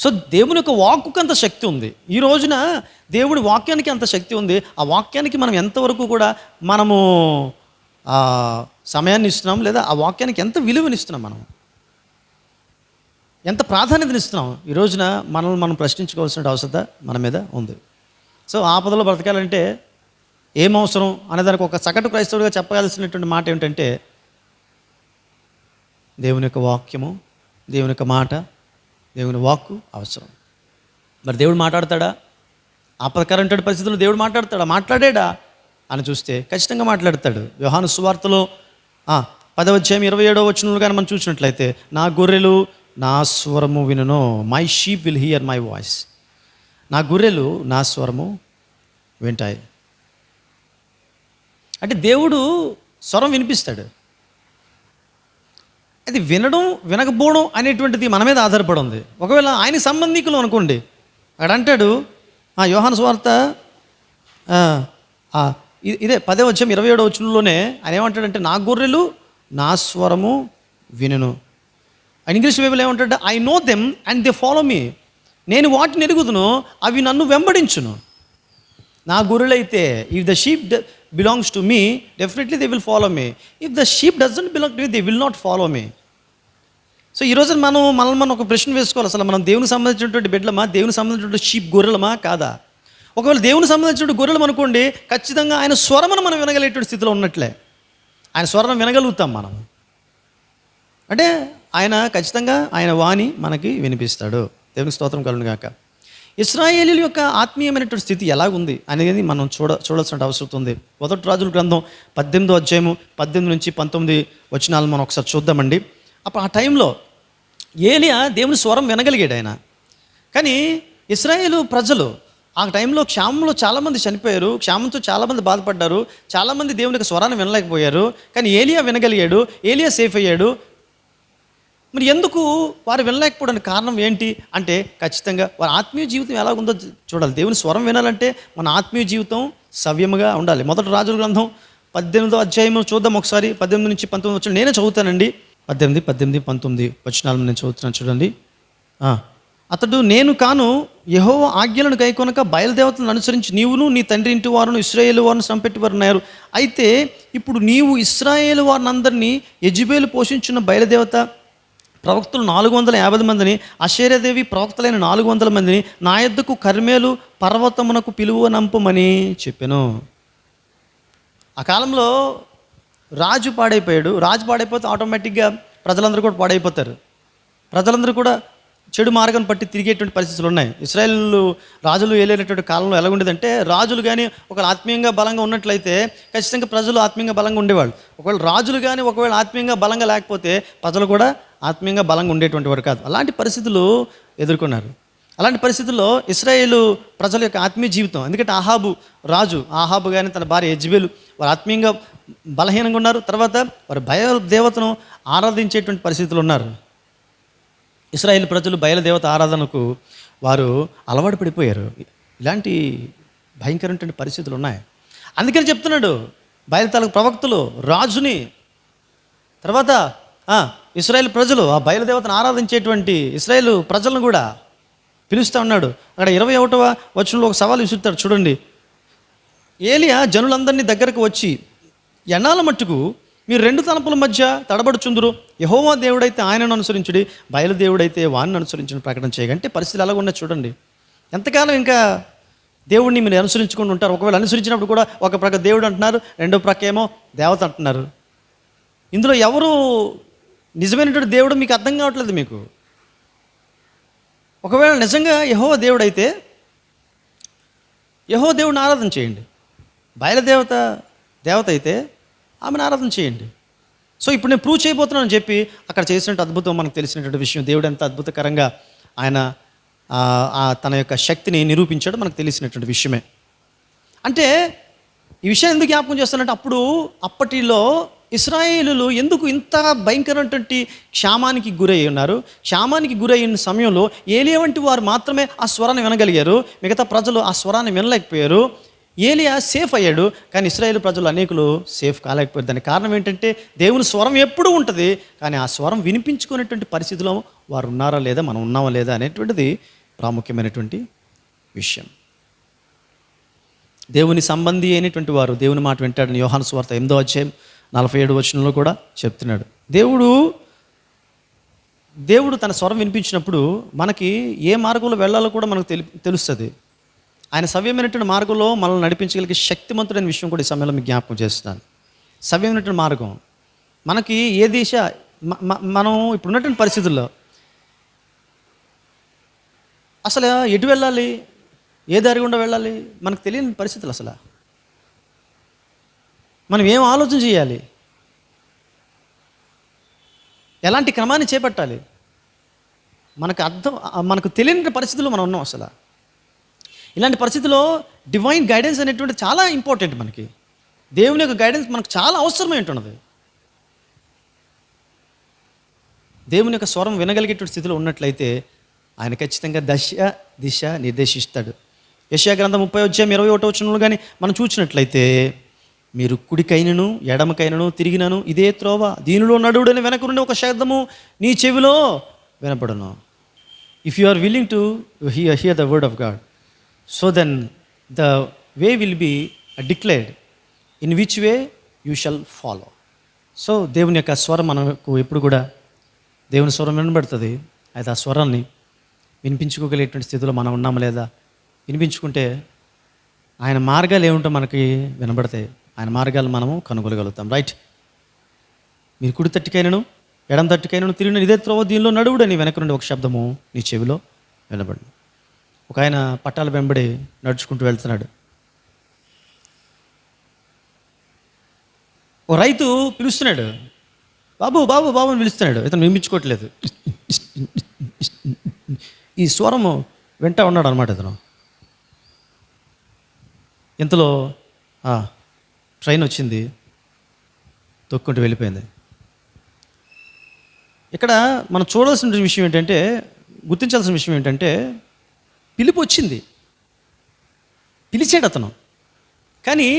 సో దేవుని యొక్క వాక్కుకు అంత శక్తి ఉంది. ఈ రోజున దేవుడి వాక్యానికి అంత శక్తి ఉంది. ఆ వాక్యానికి మనం ఎంతవరకు కూడా మనము సమయాన్ని ఇస్తున్నాం, లేదా ఆ వాక్యానికి ఎంత విలువనిస్తున్నాం, మనం ఎంత ప్రాధాన్యతనిస్తున్నాం, ఈ రోజున మనల్ని మనం ప్రశ్నించుకోవాల్సిన అవసరత మన మీద ఉంది. సో ఆపదలో బ్రతకాలంటే ఏం అవసరం అనేదానికి ఒక సగటు క్రైస్తవుడిగా చెప్పగలసినటువంటి మాట ఏమిటంటే దేవుని యొక్క వాక్యము, దేవుని యొక్క మాట, దేవుని వాక్కు అవసరం. మరి దేవుడు మాట్లాడతాడా? ఆపదకరమైన పరిస్థితుల్లో దేవుడు మాట్లాడతాడా? మాట్లాడాడా అని చూస్తే ఖచ్చితంగా మాట్లాడతాడు. యోహాను సువార్తలో 10:27 కానీ మనం చూసినట్లయితే, నా గొర్రెలు నా స్వరము వినును, my sheep will hear my voice. నా గొర్రెలు నా స్వరము వింటాయి. అంటే దేవుడు స్వరం వినిపిస్తాడు. అది వినడం వినకపోవడం అనేటువంటిది మన మీద ఆధారపడి ఉంది. ఒకవేళ ఆయన సంబంధికులు అనుకోండి, అక్కడ అంటాడు యోహాను సువార్త ఇదే 10వ అధ్యాయం 27వ వచనంలోనే ఆయన ఏమంటాడంటే, నా గొర్రెలు నా స్వరము వినును. ఇంగ్లీష్ బైబిల్ ఏమంటాడు, I know them and they follow me. నేను వాటిని ఎరుగుదును, అవి నన్ను వెంబడించును. నా గొర్రెలైతే, if the sheep belongs to me, definitely they will follow me. If the sheep doesn't belong to me, they will not follow me. So ఈరోజు మనం ఒక ప్రశ్న వేసుకోవాలి, అసలు మనం దేవునికి సంబంధించినటువంటి బిడ్డలమా, దేవునికి సంబంధించినటువంటి షీప్ గొర్రెలమా కాదా? ఒకవేళ దేవునికి సంబంధించినటువంటి గొర్రెలు అనుకోండి, ఖచ్చితంగా ఆయన స్వరమును మనం వినగలిగేటువంటి స్థితిలో ఉన్నట్లే. ఆయన స్వరం వినగలుగుతాం మనం. అంటే ఆయన ఖచ్చితంగా ఆయన వాణి మనకి వినిపిస్తాడు. దేవునికి స్తోత్రం కలుగును గాక. ఇశ్రాయేలీయుల యొక్క ఆత్మీయమైనటువంటి స్థితి ఎలాగుంది అనేది మనం చూడాల్సిన అవసరం ఉంది. 1 రాజుల గ్రంథం 18వ అధ్యాయము 18 నుంచి 19 వచనాలు మనం ఒకసారి చూద్దామండి. అప్పుడు ఆ టైంలో ఏలియా దేవుని స్వరం వినగలిగాడు ఆయన. కానీ ఇశ్రాయేలు ప్రజలు ఆ టైంలో క్షామంలో చాలామంది చనిపోయారు, క్షామంతో చాలామంది బాధపడ్డారు, చాలామంది దేవుని యొక్క స్వరాన్ని వినలేకపోయారు. కానీ ఏలియా వినగలిగాడు, ఏలియా సేఫ్ అయ్యాడు. మరి ఎందుకు వారు వినలేకపోవడానికి కారణం ఏంటి అంటే, ఖచ్చితంగా వారి ఆత్మీయ జీవితం ఎలాగుందో చూడాలి. దేవుని స్వరం వినాలంటే మన ఆత్మీయ జీవితం సవ్యముగా ఉండాలి. 1 రాజుల గ్రంథం 18వ అధ్యాయం చూద్దాం ఒకసారి. 18 నుంచి 19 వచనం నేనే చదువుతానండి. 18, 19 వచనాలు నేను చదువుతున్నాను చూడండి. అతడు, నేను కాను యెహోవా ఆజ్ఞలను గైకొనక బయలుదేవతలను అనుసరించి నీవును నీ తండ్రి ఇంటి వారును ఇశ్రాయేలు వారిని సంపెట్టివారు ఉన్నారు. అయితే ఇప్పుడు నీవు ఇశ్రాయేలు వారిని అందరినీ యెజెబెలు పోషించిన బయలుదేవత ప్రవక్తలు 450 మందిని, అషేరాదేవి ప్రవక్తలైన 400 మందిని నా యొద్దకు కర్మేలు పర్వతమునకు పిలువనంపమని చెప్పాను. ఆ కాలంలో రాజు పాడైపోయాడు. రాజు పాడైపోతే ఆటోమేటిక్గా ప్రజలందరూ కూడా పాడైపోతారు. ప్రజలందరూ కూడా చెడు మార్గం పట్టి తిరిగేటువంటి పరిస్థితులు ఉన్నాయి. ఇశ్రాయేల్ రాజులు ఏలేటటువంటి కాలంలో ఎలా ఉండేదంటే, రాజులు కానీ ఒకవేళ ఆత్మీయంగా బలంగా ఉన్నట్లయితే ఖచ్చితంగా ప్రజలు ఆత్మీయంగా బలంగా ఉండేవాళ్ళు. ఒకవేళ రాజులు కానీ ఒకవేళ ఆత్మీయంగా బలంగా లేకపోతే ప్రజలు కూడా ఆత్మీయంగా బలంగా ఉండేటువంటి వారు కాదు. అలాంటి పరిస్థితులు ఎదుర్కొన్నారు. అలాంటి పరిస్థితుల్లో ఇశ్రాయేలు ప్రజల యొక్క ఆత్మీయ జీవితం, ఎందుకంటే ఆహాబు కానీ తన భార్య యెజెబెలు వారు ఆత్మీయంగా బలహీనంగా ఉన్నారు. తర్వాత వారు బయలుదేవతను ఆరాధించేటువంటి పరిస్థితులు ఉన్నారు. ఇశ్రాయేలు ప్రజలు బయలుదేవత ఆరాధనకు వారు అలవాటు పడిపోయారు. ఇలాంటి భయంకరమైనటువంటి పరిస్థితులు ఉన్నాయి. అందుకని చెప్తున్నాడు, బయలుదేవత ప్రవక్తలు రాజుని, తర్వాత ఇశ్రాయేలు ప్రజలు ఆ బయలుదేవతను ఆరాధించేటువంటి ఇశ్రాయేలు ప్రజలను కూడా పిలుస్తూ ఉన్నాడు. అక్కడ 21వ వచనంలో ఒక సవాలు విసురుతాడు చూడండి. ఏలియా జనులందరినీ దగ్గరకు వచ్చి, ఎన్నాళ్ళ మట్టుకు మీరు 2 తలంపుల మధ్య తడబడుచుందురు, యెహోవా దేవుడైతే ఆయనను అనుసరించుడి, బయలుదేవుడైతే వాడిని అనుసరించుని ప్రకటన చేయగంటే పరిస్థితి ఎలాగ ఉన్నది చూడండి. ఎంతకాలం ఇంకా దేవుడిని మీరు అనుసరించుకుంటూ ఉంటారు? ఒకవేళ అనుసరించినప్పుడు కూడా ఒక ప్రక్క దేవుడు అంటున్నారు, రెండో ప్రక్క ఏమో దేవత అంటున్నారు. ఇందులో ఎవరు నిజమైనటువంటి దేవుడు మీకు అర్థం కావట్లేదు మీకు. ఒకవేళ నిజంగా యెహోవా దేవుడైతే యెహోవా దేవుడిని ఆరాధన చేయండి, బయలుదేవత దేవత అయితే ఆమెను ఆరాధన చేయండి. సో ఇప్పుడు నేను ప్రూవ్ చేయబోతున్నానని చెప్పి అక్కడ చేసినట్టు అద్భుతం మనకు తెలిసినటువంటి విషయం. దేవుడు ఎంత అద్భుతకరంగా ఆయన తన యొక్క శక్తిని నిరూపించాడు మనకు తెలిసినటువంటి విషయమే. అంటే ఈ విషయం ఎందుకు జ్ఞాపకం చేస్తానంటే, అప్పటిలో ఇశ్రాయేలులు ఎందుకు ఇంత భయంకరమైనటువంటి క్షామానికి గురై ఉన్నారు. క్షామానికి గురైన సమయంలో ఏలియా వంటి వారు మాత్రమే ఆ స్వరాన్ని వినగలిగారు, మిగతా ప్రజలు ఆ స్వరాన్ని వినలేకపోయారు. ఏలియా సేఫ్ అయ్యాడు, కానీ ఇశ్రాయేలు ప్రజలు అనేకులు సేఫ్ కాలేకపోయారు. దానికి కారణం ఏంటంటే, దేవుని స్వరం ఎప్పుడూ ఉంటుంది, కానీ ఆ స్వరం వినిపించుకునేటువంటి పరిస్థితిలో వారు ఉన్నారా లేదా, మనం ఉన్నామా లేదా అనేటువంటిది ప్రాముఖ్యమైనటువంటి విషయం. దేవుని సంబంధి అయినటువంటి వారు దేవుని మాట వింటాడని యోహాను సువార్త 8వ అధ్యాయం 47 వచనంలో కూడా చెప్తున్నాడు. దేవుడు తన స్వరం వినిపించినప్పుడు మనకి ఏ మార్గంలో వెళ్ళాలో కూడా మనకు తెలుస్తుంది. ఆయన సవ్యమైనటువంటి మార్గంలో మనల్ని నడిపించగలిగే శక్తిమంతుడైన విషయం కూడా ఈ సమయంలో మీకు జ్ఞాపకం చేస్తున్నాను. సవ్యమైనటువంటి మార్గం మనకి ఏ దిశ, మనం ఇప్పుడున్నటువంటి పరిస్థితుల్లో అసలు ఎటు వెళ్ళాలి, ఏ దారి గుండా వెళ్ళాలి మనకు తెలియని పరిస్థితులు. అసలు మనం ఏం ఆలోచన చేయాలి, ఎలాంటి క్రమాన్ని చేపట్టాలి, మనకు తెలియని పరిస్థితుల్లో మనం ఉన్నాం. అసలు ఇలాంటి పరిస్థితుల్లో డివైన్ గైడెన్స్ అనేటువంటి చాలా ఇంపార్టెంట్ మనకి. దేవుని యొక్క గైడెన్స్ మనకు చాలా అవసరమై ఉంటున్నది. దేవుని యొక్క స్వరం వినగలిగేటువంటి స్థితిలో ఉన్నట్లయితే ఆయన ఖచ్చితంగా దిశ నిర్దేశిస్తాడు. యెషయా గ్రంథం 30:21 కానీ మనం చూసినట్లయితే, మీరు కుడికైనను ఎడమకైనను తిరిగినను ఇదే త్రోవ, దీనిలో నడువుడని వెనక నుండి ఒక శబ్దము నీ చెవిలో వినపడును. If you are willing to hear the word of God, so then the way will be declared in which way you shall follow. So దేవుని యొక్క స్వరం మనకు ఎప్పుడు కూడా దేవుని స్వరం వినబడుతుంది. అయితే ఆ స్వరాన్ని వినిపించుకోగలిగేటువంటి స్థితిలో మనం ఉన్నామా లేదా? వినిపించుకుంటే ఆయన మార్గాలు ఏమిటో మనకి వినబడతాయి. ఆయన మార్గాలు మనము కనుగొనగలుగుతాం. రైట్. మీరు కుడి తట్టుకైనను ఎడమ తట్టుకైనను తిరిగిన ఇదే త్రోవ, దీనిలో నడువుడని వెనక నుండి ఒక శబ్దము నీ చెవిలో వినబడి. ఒక ఆయన పట్టాల వెంబడి నడుచుకుంటూ వెళ్తున్నాడు. ఓ రైతు పిలుస్తున్నాడు, బాబు బాబు బాబు అని పిలుస్తున్నాడు. ఇతను వినిపించుకోవట్లేదు. ఈ స్వరము వింటా ఉన్నాడు అనమాట ఇతను. ఇంతలో ట్రైన్ వచ్చింది, తొక్కుంటూ వెళ్ళిపోయింది. ఇక్కడ మనం చూడాల్సిన విషయం ఏంటంటే, గుర్తించాల్సిన విషయం ఏంటంటే, పిలుపు వచ్చింది, పిలిచాడు అతను. కానీ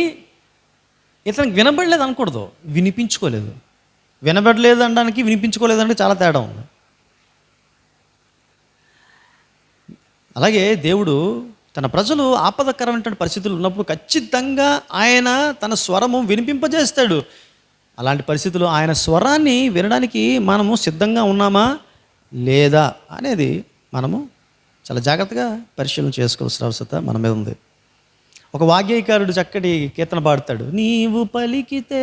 ఇతనికి వినబడలేదు అనకూడదు, వినిపించుకోలేదు. వినబడలేదు అనడానికి వినిపించుకోలేదు అంటే చాలా తేడా ఉంది. అలాగే దేవుడు తన ప్రజలు ఆపదకరమైనటువంటి పరిస్థితులు ఉన్నప్పుడు ఖచ్చితంగా ఆయన తన స్వరము వినిపింపజేస్తాడు. అలాంటి పరిస్థితుల్లో ఆయన స్వరాన్ని వినడానికి మనము సిద్ధంగా ఉన్నామా లేదా అనేది మనము చాలా జాగ్రత్తగా పరిశీలన చేసుకోవాల్సిన అవసరం మన మీద ఉంది. ఒక వాగ్గేయకారుడు చక్కటి కీర్తన పాడతాడు, నీవు పలికితే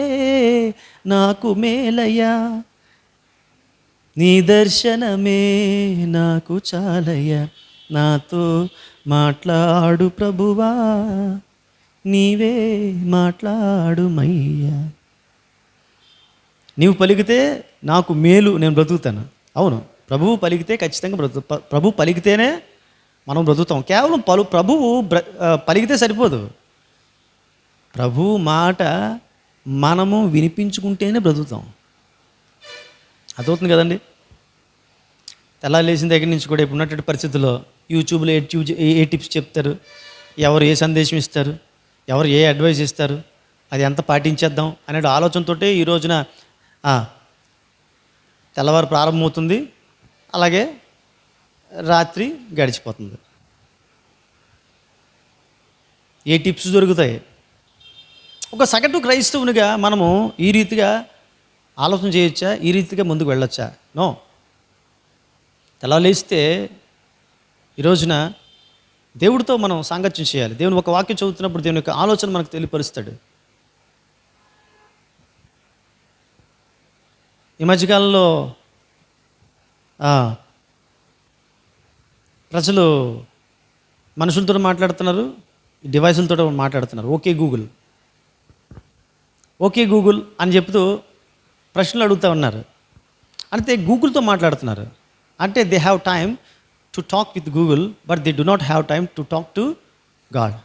నాకు మేలయ్యా, నీ దర్శనమే నాకు చాలయ్యా, నాతో మాట్లాడు ప్రభువా, నీవే మాట్లాడుమయ్యా. నీవు పలికితే నాకు మేలు, నేను బ్రతుకుతాను. అవును, ప్రభువు పలికితే ఖచ్చితంగా ప్రభు పలికితేనే మనం బ్రతుకుతాం. కేవలం ప్రభువు పలికితే సరిపోదు. ప్రభువు మాట మనము వినిపించుకుంటేనే బ్రతుకుతాం. అదవుతుంది కదండి. తెల్లారి లేచిన దగ్గర నుంచి కూడా ఇప్పుడు ఉన్నటువంటి పరిస్థితుల్లో యూట్యూబ్లో ఏ టిప్స్ చెప్తారు, ఎవరు ఏ సందేశం ఇస్తారు, ఎవరు ఏ అడ్వైస్ ఇస్తారు, అది ఎంత పాటించేద్దాం అనే ఆలోచనతో ఈ రోజున తెల్లవారు ప్రారంభమవుతుంది, అలాగే రాత్రి గడిచిపోతుంది. ఏ టిప్స్ దొరుకుతాయి? ఒక సగటు క్రైస్తవునిగా మనము ఈ రీతిగా ఆలోచన చేయొచ్చా? ఈ రీతిగా ముందుకు వెళ్ళొచ్చా? నో. తెల్లవారు లేస్తే ఈ రోజున దేవుడితో మనం సాంగత్యం చేయాలి. దేవుని ఒక వాక్యం చదువుతున్నప్పుడు దేవుని యొక్క ఆలోచన మనకు తెలియపరుస్తాడు. ఈ మధ్యకాలంలో ప్రజలు మనుషులతో మాట్లాడుతున్నారు, డివైసులతో మాట్లాడుతున్నారు. ఓకే గూగుల్ అని చెప్తూ ప్రశ్నలు అడుగుతూ ఉన్నారు. అంటే గూగుల్తో మాట్లాడుతున్నారు. అంటే they have time to talk with Google, but they do not have time to talk to God.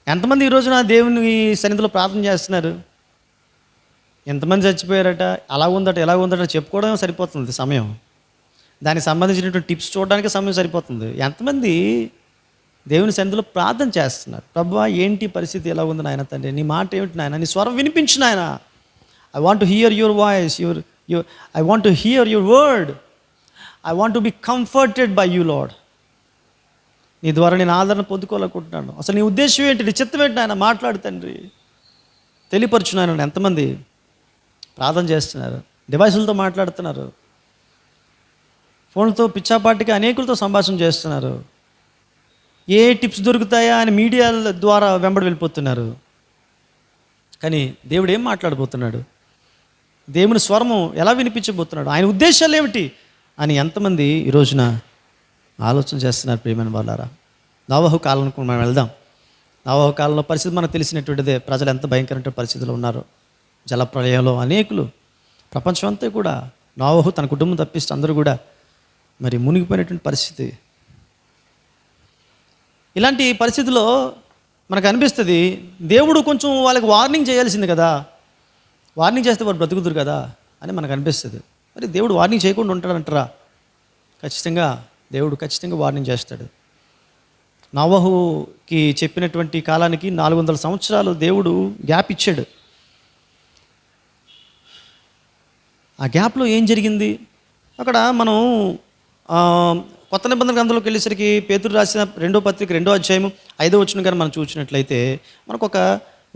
ఎంతమంది ఈ రోజున దేవుని సన్నిధిలో ప్రార్థన చేస్తున్నారు? ఎంతమంది చచ్చిపోయారట, అలా ఉందట చెప్పుకోవడం సరిపోతుంది సమయం. దానికి సంబంధించినటువంటి టిప్స్ చూడడానికి సమయం సరిపోతుంది. ఎంతమంది దేవుని సన్నిధిలో ప్రార్థన చేస్తున్నారు? ప్రభువా, ఏంటి పరిస్థితి, ఎలా ఉంది నాయన తండ్రి, నీ మాట ఏమిటి నాయన, నీ స్వరం వినిపించు నాయన. I want to hear your voice, I want to hear your word, I want to be comforted by you lord. నీ ద్వారా నేను ఆదరణ పొందుకోవాలనుకుంటున్నాను. అసలు నీ ఉద్దేశం ఏంటి, నీ చిత్తం ఏంటి నాయన, మాట్లాడు తండ్రి, తెలియపరచున్నాను. ఎంతమంది ప్రార్థన చేస్తున్నారు, డివైసులతో మాట్లాడుతున్నారు, ఫోన్లతో పిచ్చాపాటికి అనేకులతో సంభాషణ చేస్తున్నారు. ఏ టిప్స్ దొరుకుతాయా అని మీడియాల ద్వారా వెంబడి వెళ్ళిపోతున్నారు. కానీ దేవుడు ఏం మాట్లాడబోతున్నాడు, దేవుని స్వరము ఎలా వినిపించబోతున్నాడు, ఆయన ఉద్దేశాలు ఏమిటి అని ఎంతమంది ఈ రోజున ఆలోచన చేస్తున్నారు? ప్రియమైన వాళ్ళారా, నోవహు కాలానికి మనం వెళ్దాం. నోవహు కాలంలో పరిస్థితి మనకు తెలిసినటువంటిదే. ప్రజలు ఎంత భయంకరమైన పరిస్థితులు ఉన్నారో. జలప్రలయంలో అనేకులు, ప్రపంచం అంతా కూడా, నోవహు తన కుటుంబం తప్పిస్తే అందరూ కూడా మరి మునిగిపోయినటువంటి పరిస్థితి. ఇలాంటి పరిస్థితిలో మనకు అనిపిస్తుంది దేవుడు కొంచెం వాళ్ళకి వార్నింగ్ చేయాల్సింది కదా, వార్నింగ్ చేస్తే వారు బ్రతుకుదురు కదా అని మనకు అనిపిస్తుంది. మరి దేవుడు వార్నింగ్ చేయకుండా ఉంటాడంటారా? ఖచ్చితంగా దేవుడు ఖచ్చితంగా వార్నింగ్ చేస్తాడు. నోవహుకి చెప్పినటువంటి కాలానికి 400 సంవత్సరాలు దేవుడు గ్యాప్ ఇచ్చాడు. ఆ గ్యాప్లో ఏం జరిగింది? అక్కడ మనం కొత్త నిబంధన గ్రంథంలోకి వెళ్ళేసరికి పేతురు రాసిన 2వ పత్రిక 2వ అధ్యాయం 5వ వచనం కానీ మనం చూసినట్లయితే మనకు ఒక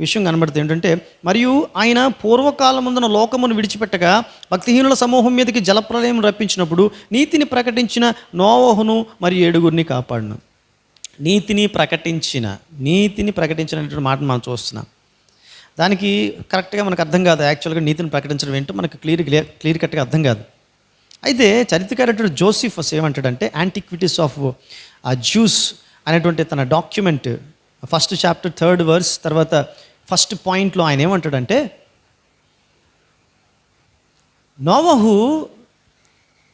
విషయం కనబడుతుంది. ఏంటంటే, మరియు ఆయన పూర్వకాలముందున లోకమును విడిచిపెట్టగా భక్తిహీనుల సమూహం మీదకి జలప్రలయం రప్పించినప్పుడు నీతిని ప్రకటించిన నోవహును మరియు 7 కాపాడును. నీతిని ప్రకటించినటువంటి మాటను మనం చూస్తున్నాం. దానికి కరెక్ట్గా మనకు అర్థం కాదు. యాక్చువల్గా నీతిని ప్రకటించడం ఏంటో మనకు క్లియర్ కట్గా అర్థం కాదు. అయితే చరిత్రకారుడు జోసిఫస్ ఏమంటాడంటే, యాంటిక్విటీస్ ఆఫ్ జ్యూస్ అనేటువంటి తన document 1st chapter 3rd verse తర్వాత 1st పాయింట్లో ఆయన ఏమంటాడంటే, నోవహు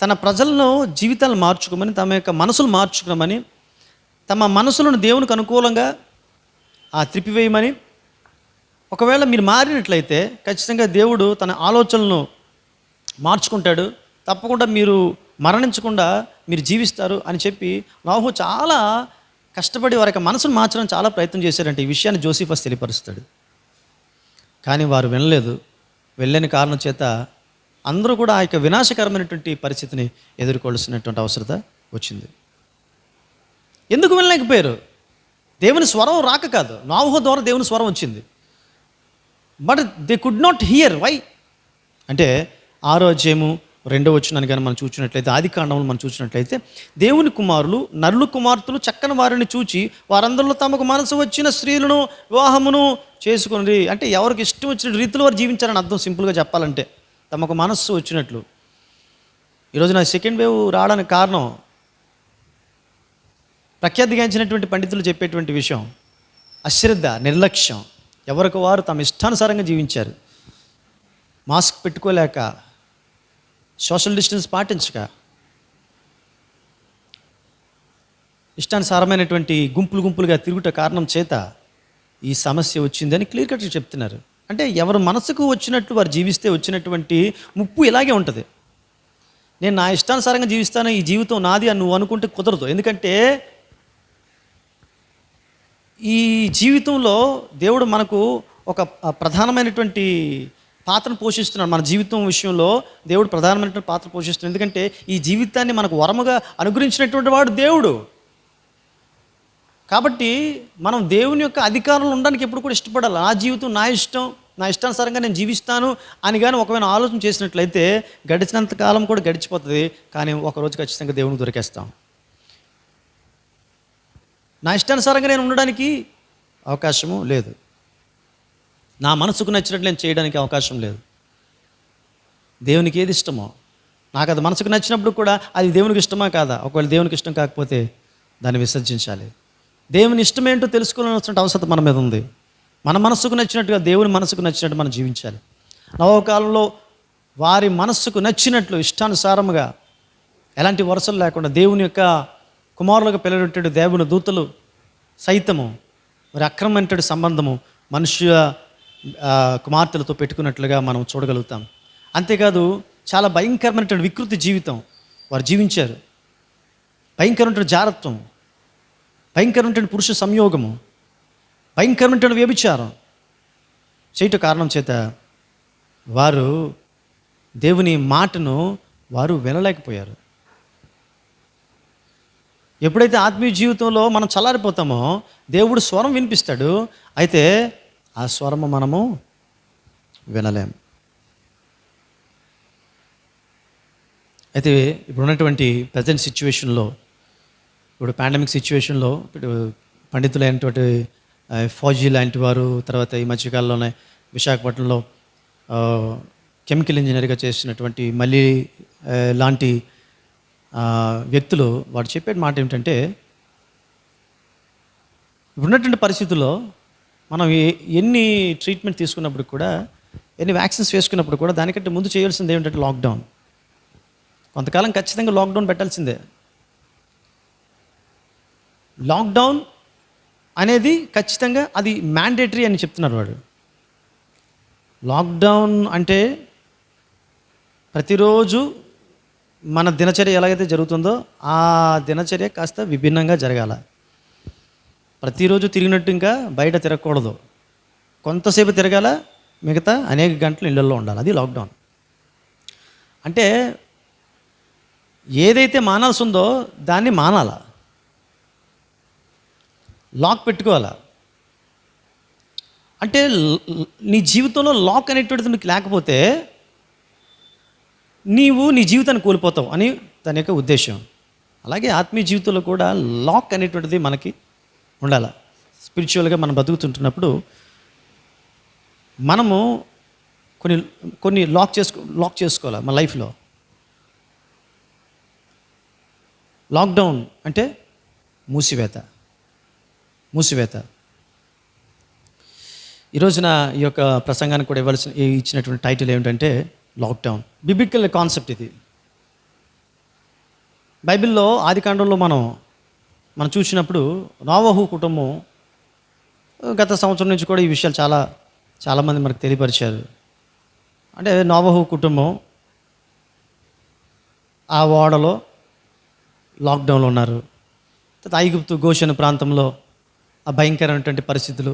తన ప్రజలను జీవితాలు మార్చుకోమని, తమ యొక్క మనసులు మార్చుకోమని, తమ మనసులను దేవునికి అనుకూలంగా త్రిప్పివేయమని, ఒకవేళ మీరు మారినట్లయితే ఖచ్చితంగా దేవుడు తన ఆలోచనలను మార్చుకుంటాడు, తప్పకుండా మీరు మరణించకుండా మీరు జీవిస్తారు అని చెప్పి నోవహు చాలా కష్టపడి వారి యొక్క మనసును మార్చడం చాలా ప్రయత్నం చేశారంటే ఈ విషయాన్ని జోసిఫస్ తెలియపరుస్తాడు. కానీ వారు వినలేదు. వెళ్ళని కారణం చేత అందరూ కూడా ఆ యొక్క వినాశకరమైనటువంటి పరిస్థితిని ఎదుర్కోవాల్సినటువంటి అవసరత వచ్చింది. ఎందుకు వినలేకపోయారు? దేవుని స్వరం రాక కాదు, నోవహు ద్వారా దేవుని స్వరం వచ్చింది. But they could not hear. Why అంటే 6వ అధ్యాయము 2వ వచనాన్ని కానీ మనం చూసినట్లయితే, ఆది కాండంలో మనం చూసినట్లయితే, దేవుని కుమారులు నరుల కుమార్తెలు చక్కని వారిని చూచి వారందరిలో తమకు మనసు వచ్చిన స్త్రీలను వివాహమును చేసుకుని, అంటే ఎవరికి ఇష్టం వచ్చిన రీతిలో వారు జీవించాలని అర్థం. సింపుల్గా చెప్పాలంటే తమకు మనస్సు వచ్చినట్లు. ఈరోజు నా సెకండ్ వేవ్ రావడానికి కారణం ప్రఖ్యాతిగాంచినటువంటి పండితులు చెప్పేటువంటి విషయం అశ్రద్ధ, నిర్లక్ష్యం. ఎవరికి వారు తమ ఇష్టానుసారంగా జీవించారు. మాస్క్ పెట్టుకోలేక, సోషల్ డిస్టెన్స్ పాటించక, ఇష్టానుసారమైనటువంటి గుంపులుగా తిరుగుట కారణం చేత ఈ సమస్య వచ్చిందని క్లియర్ కట్గా చెప్తున్నారు. అంటే ఎవరు మనసుకు వచ్చినట్లు వారు జీవిస్తే వచ్చినటువంటి ముప్పు ఇలాగే ఉంటుంది. నేను నా ఇష్టానుసారంగా జీవిస్తాను, ఈ జీవితం నాది అని నువ్వు అనుకుంటే కుదరదు. ఎందుకంటే ఈ జీవితంలో దేవుడు మనకు ఒక ప్రధానమైనటువంటి పాత్రను పోషిస్తున్నాడు. మన జీవితం విషయంలో దేవుడు ప్రధానమైనటువంటి పాత్ర పోషిస్తున్నాడు. ఎందుకంటే ఈ జీవితాన్ని మనకు వరముగా అనుగ్రహించినటువంటి వాడు దేవుడు. కాబట్టి మనం దేవుని యొక్క అధికారంలో ఉండడానికి ఎప్పుడు కూడా ఇష్టపడాలి. నా జీవితం నా ఇష్టం, నా ఇష్టానుసారంగా నేను జీవిస్తాను అని కానీ ఒకవేళ ఆలోచన చేసినట్లయితే గడిచినంత కాలం కూడా గడిచిపోతుంది. కానీ ఒకరోజు ఖచ్చితంగా దేవునికి దొరికేస్తాం. నా ఇష్టానుసారంగా నేను ఉండడానికి అవకాశము లేదు. నా మనసుకు నచ్చినట్లు నేను చేయడానికి అవకాశం లేదు. దేవునికి ఏది ఇష్టమో నాకు అది మనసుకు నచ్చినప్పుడు కూడా అది దేవునికి ఇష్టమా కాదా? ఒకవేళ దేవునికి ఇష్టం కాకపోతే దాన్ని విసర్జించాలి. దేవుని ఇష్టం ఏంటో తెలుసుకోవాల్సిన అవసరం మన మీద ఉంది. మన మనస్సుకు నచ్చినట్టుగా దేవుని మనసుకు నచ్చినట్టు మనం జీవించాలి. నవకాలంలో వారి మనస్సుకు నచ్చినట్లు ఇష్టానుసారముగా ఎలాంటి వరుసలు లేకుండా దేవుని యొక్క కుమారులుగా పిల్లలుంటాడు దేవుని దూతలు సైతము మరి అక్రమమైనటువంటి సంబంధము మనుష్య కుమార్తెలతో పెట్టుకున్నట్లుగా మనం చూడగలుగుతాం. అంతేకాదు చాలా భయంకరమైనటువంటి వికృతి జీవితం వారు జీవించారు. భయంకరమైనటువంటి జారత్వం, భయంకరమైనటువంటి పురుష సంయోగము, భయంకరమైనటువంటి వ్యభిచారం చేయటం కారణం చేత వారు దేవుని మాటను వారు వినలేకపోయారు. ఎప్పుడైతే ఆత్మీయ జీవితంలో మనం చల్లారిపోతామో దేవుడు స్వరం వినిపిస్తాడు. అయితే ఆ స్వరము మనము వినలేం. అయితే ఇప్పుడు ఉన్నటువంటి ప్రజెంట్ సిచ్యువేషన్లో, ఇప్పుడు పాండమిక్ సిచ్యువేషన్లో ఇప్పుడు పండితులైనటువంటి ఫౌజీ లాంటి వారు, తర్వాత ఈ మధ్యకాలంలోనే విశాఖపట్నంలో కెమికల్ ఇంజనీర్గా చేసినటువంటి మళ్ళీ లాంటి వ్యక్తులు వాడు చెప్పే మాట ఏమిటంటే, ఇప్పుడున్నటువంటి పరిస్థితుల్లో మనం ఎన్ని ట్రీట్మెంట్ తీసుకున్నప్పుడు కూడా, ఎన్ని వ్యాక్సిన్స్ వేసుకున్నప్పుడు కూడా దానికంటే ముందు చేయాల్సింది ఏమిటంటే లాక్డౌన్. కొంతకాలం ఖచ్చితంగా లాక్డౌన్ పెట్టాల్సిందే. లాక్డౌన్ అనేది ఖచ్చితంగా అది మ్యాండేటరీ అని చెప్తున్నారు వాడు. లాక్డౌన్ అంటే ప్రతిరోజు మన దినచర్య ఎలాగైతే జరుగుతుందో ఆ దినచర్య కాస్త విభిన్నంగా జరగాల. ప్రతిరోజు తిరిగినట్టు ఇంకా బయట తిరగకూడదు. కొంతసేపు తిరగాల, మిగతా అనేక గంటలు ఇళ్ళల్లో ఉండాలి. అది లాక్డౌన్ అంటే. ఏదైతే మానాల్సి ఉందో దాన్ని మానాల, లాక్ పెట్టుకోవాలా. అంటే నీ జీవితంలో లాక్ అనేటువంటిది నీకు లేకపోతే నీవు నీ జీవితాన్ని కోల్పోతావు అని దాని యొక్క ఉద్దేశం. అలాగే ఆత్మీయ జీవితంలో కూడా లాక్ అనేటువంటిది మనకి ఉండాలి. స్పిరిచువల్గా మనం బతుకుతుంటున్నప్పుడు మనము కొన్ని లాక్ చేసుకోవాలి మన లైఫ్లో. లాక్డౌన్ అంటే మూసివేత. ఈ రోజున ఈ యొక్క ప్రసంగానికి కూడా ఇచ్చినటువంటి టైటిల్ ఏమిటంటే లాక్డౌన్. బిబిలికల్ కాన్సెప్ట్ ఇది. బైబిల్లో ఆదికాండంలో మనం చూసినప్పుడు నోవహు కుటుంబం గత సంవత్సరం నుంచి కూడా ఈ విషయాలు చాలామంది మనకు తెలియపరిచారు. అంటే నోవహు కుటుంబం ఆ ఓడలో లాక్డౌన్లో ఉన్నారు. తర్వాత ఐగుప్తు గోషెను ప్రాంతంలో ఆ భయంకరమైనటువంటి పరిస్థితులు,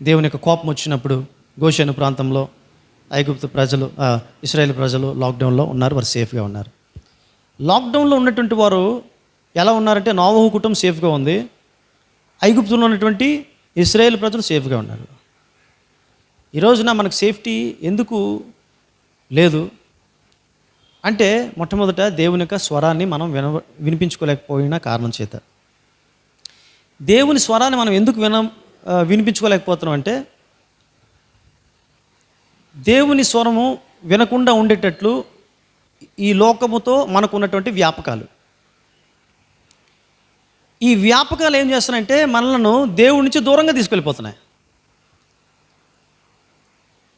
దేవుని యొక్క కోపం వచ్చినప్పుడు గోషెను ప్రాంతంలో ఐగుప్తు ప్రజలు, ఇశ్రాయేల్ ప్రజలు లాక్డౌన్లో ఉన్నారు. వారు సేఫ్గా ఉన్నారు. లాక్డౌన్లో ఉన్నటువంటి వారు ఎలా ఉన్నారంటే నోవహు కుటుంబం సేఫ్గా ఉంది, ఐగుప్తులో ఉన్నటువంటి ఇశ్రాయేల్ ప్రజలు సేఫ్గా ఉన్నారు. ఈ రోజున మనకు సేఫ్టీ ఎందుకు లేదు అంటే మొట్టమొదట దేవుని యొక్క స్వరాన్ని మనం వినిపించుకోలేకపోయిన కారణం చేత. దేవుని స్వరాన్ని మనం ఎందుకు వినిపించుకోలేకపోతున్నాం అంటే దేవుని స్వరము వినకుండా ఉండేటట్లు ఈ లోకముతో మనకు ఉన్నటువంటి వ్యాపకాలు, ఈ వ్యాపకాలు ఏం చేస్తున్నాయంటే మనలను దేవుడి నుంచి దూరంగా తీసుకెళ్ళిపోతున్నాయి.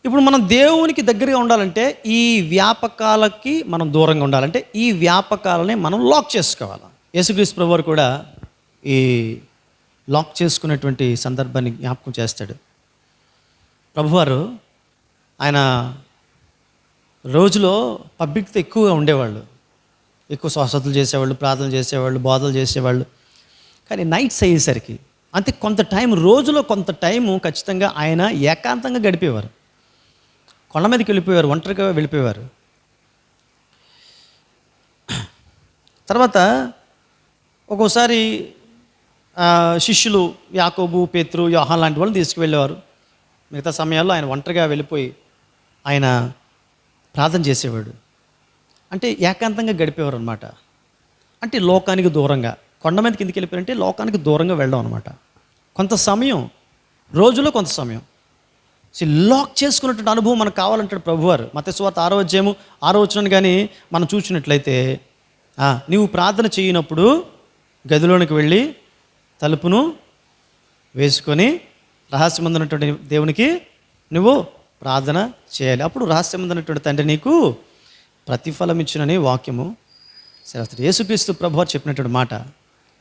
ఇప్పుడు మనం దేవునికి దగ్గరగా ఉండాలంటే ఈ వ్యాపకాలకి మనం దూరంగా ఉండాలంటే ఈ వ్యాపకాలని మనం లాక్ చేసుకోవాలి. యేసుక్రీస్తు ప్రభువారు కూడా ఈ లాక్ చేసుకునేటువంటి సందర్భాన్ని జ్ఞాపకం చేస్తాడు. ప్రభువారు ఆయన రోజులో పబ్లిక్తో ఎక్కువగా ఉండేవాళ్ళు, ఎక్కువ స్వస్థతలు చేసేవాళ్ళు, ప్రార్థనలు చేసేవాళ్ళు, బోధలు చేసేవాళ్ళు. కానీ నైట్స్ అయ్యేసరికి అంతే రోజులో కొంత టైము ఖచ్చితంగా ఆయన ఏకాంతంగా గడిపేవారు. కొండ మీదకి వెళ్ళిపోయారు, ఒంటరిగా వెళ్ళిపోయేవారు. తర్వాత ఒక్కోసారి శిష్యులు యాకోబు, పేతురు, యోహాన్ లాంటి వాళ్ళు తీసుకువెళ్ళేవారు. మిగతా సమయాల్లో ఆయన ఒంటరిగా వెళ్ళిపోయి ఆయన ప్రార్థన చేసేవాడు. అంటే ఏకాంతంగా గడిపేవారు అనమాట. అంటే లోకానికి దూరంగా, కొండ మీద కిందికి వెళ్ళిపోయారంటే లోకానికి దూరంగా వెళ్ళడం అనమాట. కొంత సమయం, రోజులో కొంత సమయం లాక్ చేసుకున్నటువంటి అనుభవం మనకు కావాలంటాడు ప్రభువారు. మత్తయి సువార్త 6వ అధ్యాయము 6వ వచనం కానీ మనం చూసినట్లయితే, నీవు ప్రార్థన చేయనప్పుడు గదిలోనికి వెళ్ళి తలుపును వేసుకొని రహస్యమందున్నటువంటి దేవునికి నువ్వు ప్రార్థన చేయాలి, అప్పుడు రహస్యమందున్నటువంటి తండ్రి నీకు ప్రతిఫలం ఇచ్చునని వాక్యము సరే యేసుక్రీస్తు ప్రభువారు చెప్పినటువంటి మాట.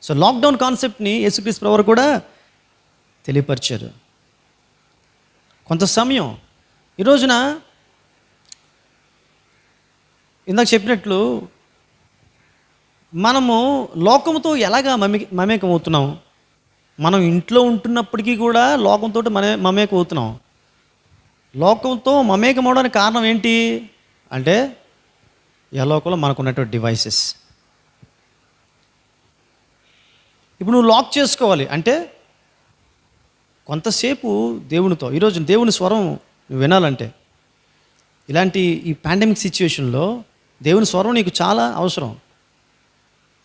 సో లాక్డౌన్ కాన్సెప్ట్ని యేసుక్రీస్తు ప్రభువారు కూడా తెలియపరిచారు. కొంత సమయం ఈ రోజున ఇందాక చెప్పినట్లు మనము లోకంతో ఎలాగా మమేకం అవుతున్నాం. మనం ఇంట్లో ఉంటున్నప్పటికీ కూడా లోకంతో మమేకం అవుతున్నాం. లోకంతో మమేకం అవడానికి కారణం ఏంటి అంటే ఈ లోకంలో మనకున్నటువంటి డివైసెస్. ఇప్పుడు నువ్వు లాక్ చేసుకోవాలి అంటే కొంతసేపు దేవునితో, ఈరోజు దేవుని స్వరం నువ్వు వినాలంటే, ఇలాంటి ఈ పాండమిక్ సిచ్యువేషన్లో దేవుని స్వరం నీకు చాలా అవసరం.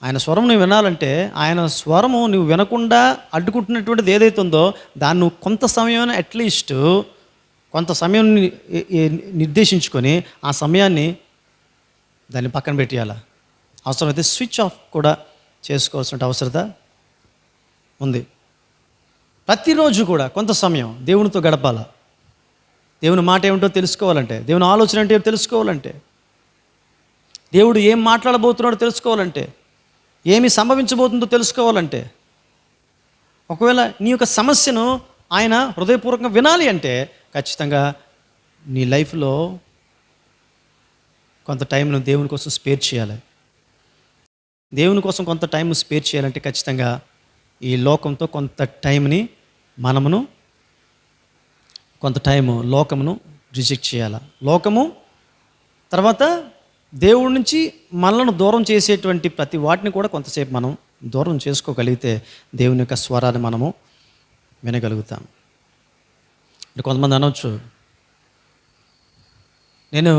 ఆయన స్వరం నువ్వు వినాలంటే ఆయన స్వరము నువ్వు వినకుండా అడ్డుకుంటున్నటువంటిది ఏదైతే ఉందో దాన్ని నువ్వు కొంత సమయం అట్లీస్ట్ కొంత సమయం నిర్దేశించుకొని ఆ సమయాన్ని దాన్ని పక్కన పెట్టేయాల. అవసరమైతే స్విచ్ ఆఫ్ కూడా చేసుకోవాల్సిన అవసరత ఉంది. ప్రతిరోజు కూడా కొంత సమయం దేవునితో గడపాల. దేవుని మాట ఏమిటో తెలుసుకోవాలంటే, దేవుని ఆలోచన ఏంటో తెలుసుకోవాలంటే, దేవుడు ఏం మాట్లాడబోతున్నాడో తెలుసుకోవాలంటే, ఏమి సంభవించబోతుందో తెలుసుకోవాలంటే ఒకవేళ నీ యొక్క సమస్యను ఆయన హృదయపూర్వకంగా వినాలి అంటే ఖచ్చితంగా నీ లైఫ్లో కొంత టైంను దేవుని కోసం స్పేర్ చేయాలి. దేవుని కోసం కొంత టైం స్పేర్ చేయాలంటే ఖచ్చితంగా ఈ లోకంతో కొంత టైంని మనమును కొంత టైము లోకమును రిజెక్ట్ చేయాలి. లోకము తర్వాత దేవుడి నుంచి మనల్ని దూరం చేసేటువంటి ప్రతి వాటిని కూడా కొంతసేపు మనం దూరం చేసుకోగలిగితే దేవుని యొక్క స్వరాన్ని మనము వినగలుగుతాం. కొంతమంది అనవచ్చు, నేను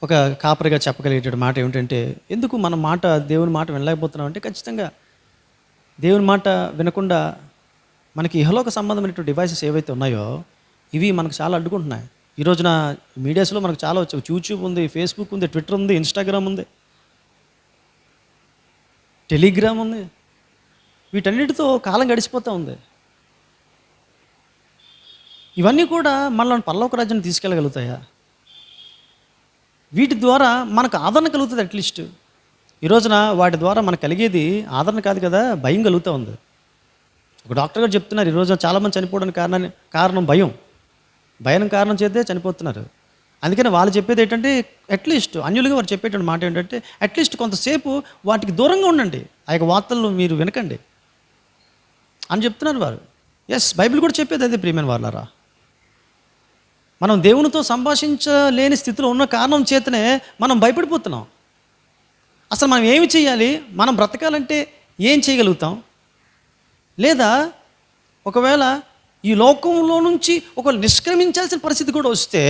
ఒక కాపరిగా చెప్పగలిగేటువంటి మాట ఏమిటంటే, ఎందుకు మన మాట దేవుని మాట వినలేకపోతున్నాం అంటే, ఖచ్చితంగా దేవుని మాట వినకుండా మనకి ఇహలోక సంబంధమైనటువంటి డివైసెస్ ఏవైతే ఉన్నాయో ఇవి మనకు చాలా అడ్డుకుంటున్నాయి. ఈ రోజున మీడియాస్లో మనకు చాలా వచ్చాయి. యూట్యూబ్ ఉంది, ఫేస్బుక్ ఉంది, ట్విట్టర్ ఉంది, ఇన్స్టాగ్రామ్ ఉంది, టెలిగ్రామ్ ఉంది. వీటన్నిటితో కాలం గడిచిపోతూ ఉంది. ఇవన్నీ కూడా మనల్ని పరలోక రాజ్యాన్ని తీసుకెళ్ళగలుగుతాయా? వీటి ద్వారా మనకు ఆదరణ కలుగుతుంది. అట్లీస్ట్ ఈ రోజున వాటి ద్వారా మనకు కలిగేది ఆదరణ కాదు కదా, భయం కలుగుతూ ఉంది. ఒక డాక్టర్ గారు చెప్తున్నారు, ఈ రోజున చాలామంది చనిపోవడానికి కారణం భయం కారణం చేస్తే చనిపోతున్నారు. అందుకని వాళ్ళు చెప్పేది ఏంటంటే, అట్లీస్ట్ అన్యులుగా వారు చెప్పేటువంటి మాట ఏంటంటే, అట్లీస్ట్ కొంతసేపు వాటికి దూరంగా ఉండండి, ఆ యొక్క వార్తలను మీరు వినకండి అని చెప్తున్నారు వారు. ఎస్, బైబిల్ కూడా చెప్పేది అదే ప్రియమైన వాళ్ళారా. మనం దేవునితో సంభాషించలేని స్థితిలో ఉన్న కారణం చేతనే మనం భయపడిపోతున్నాం. అసలు మనం ఏమి చేయాలి, మనం బ్రతకాలంటే ఏం చేయగలుగుతాం, లేదా ఒకవేళ ఈ లోకంలో నుంచి ఒక నిష్క్రమించాల్సిన పరిస్థితి కూడా వస్తే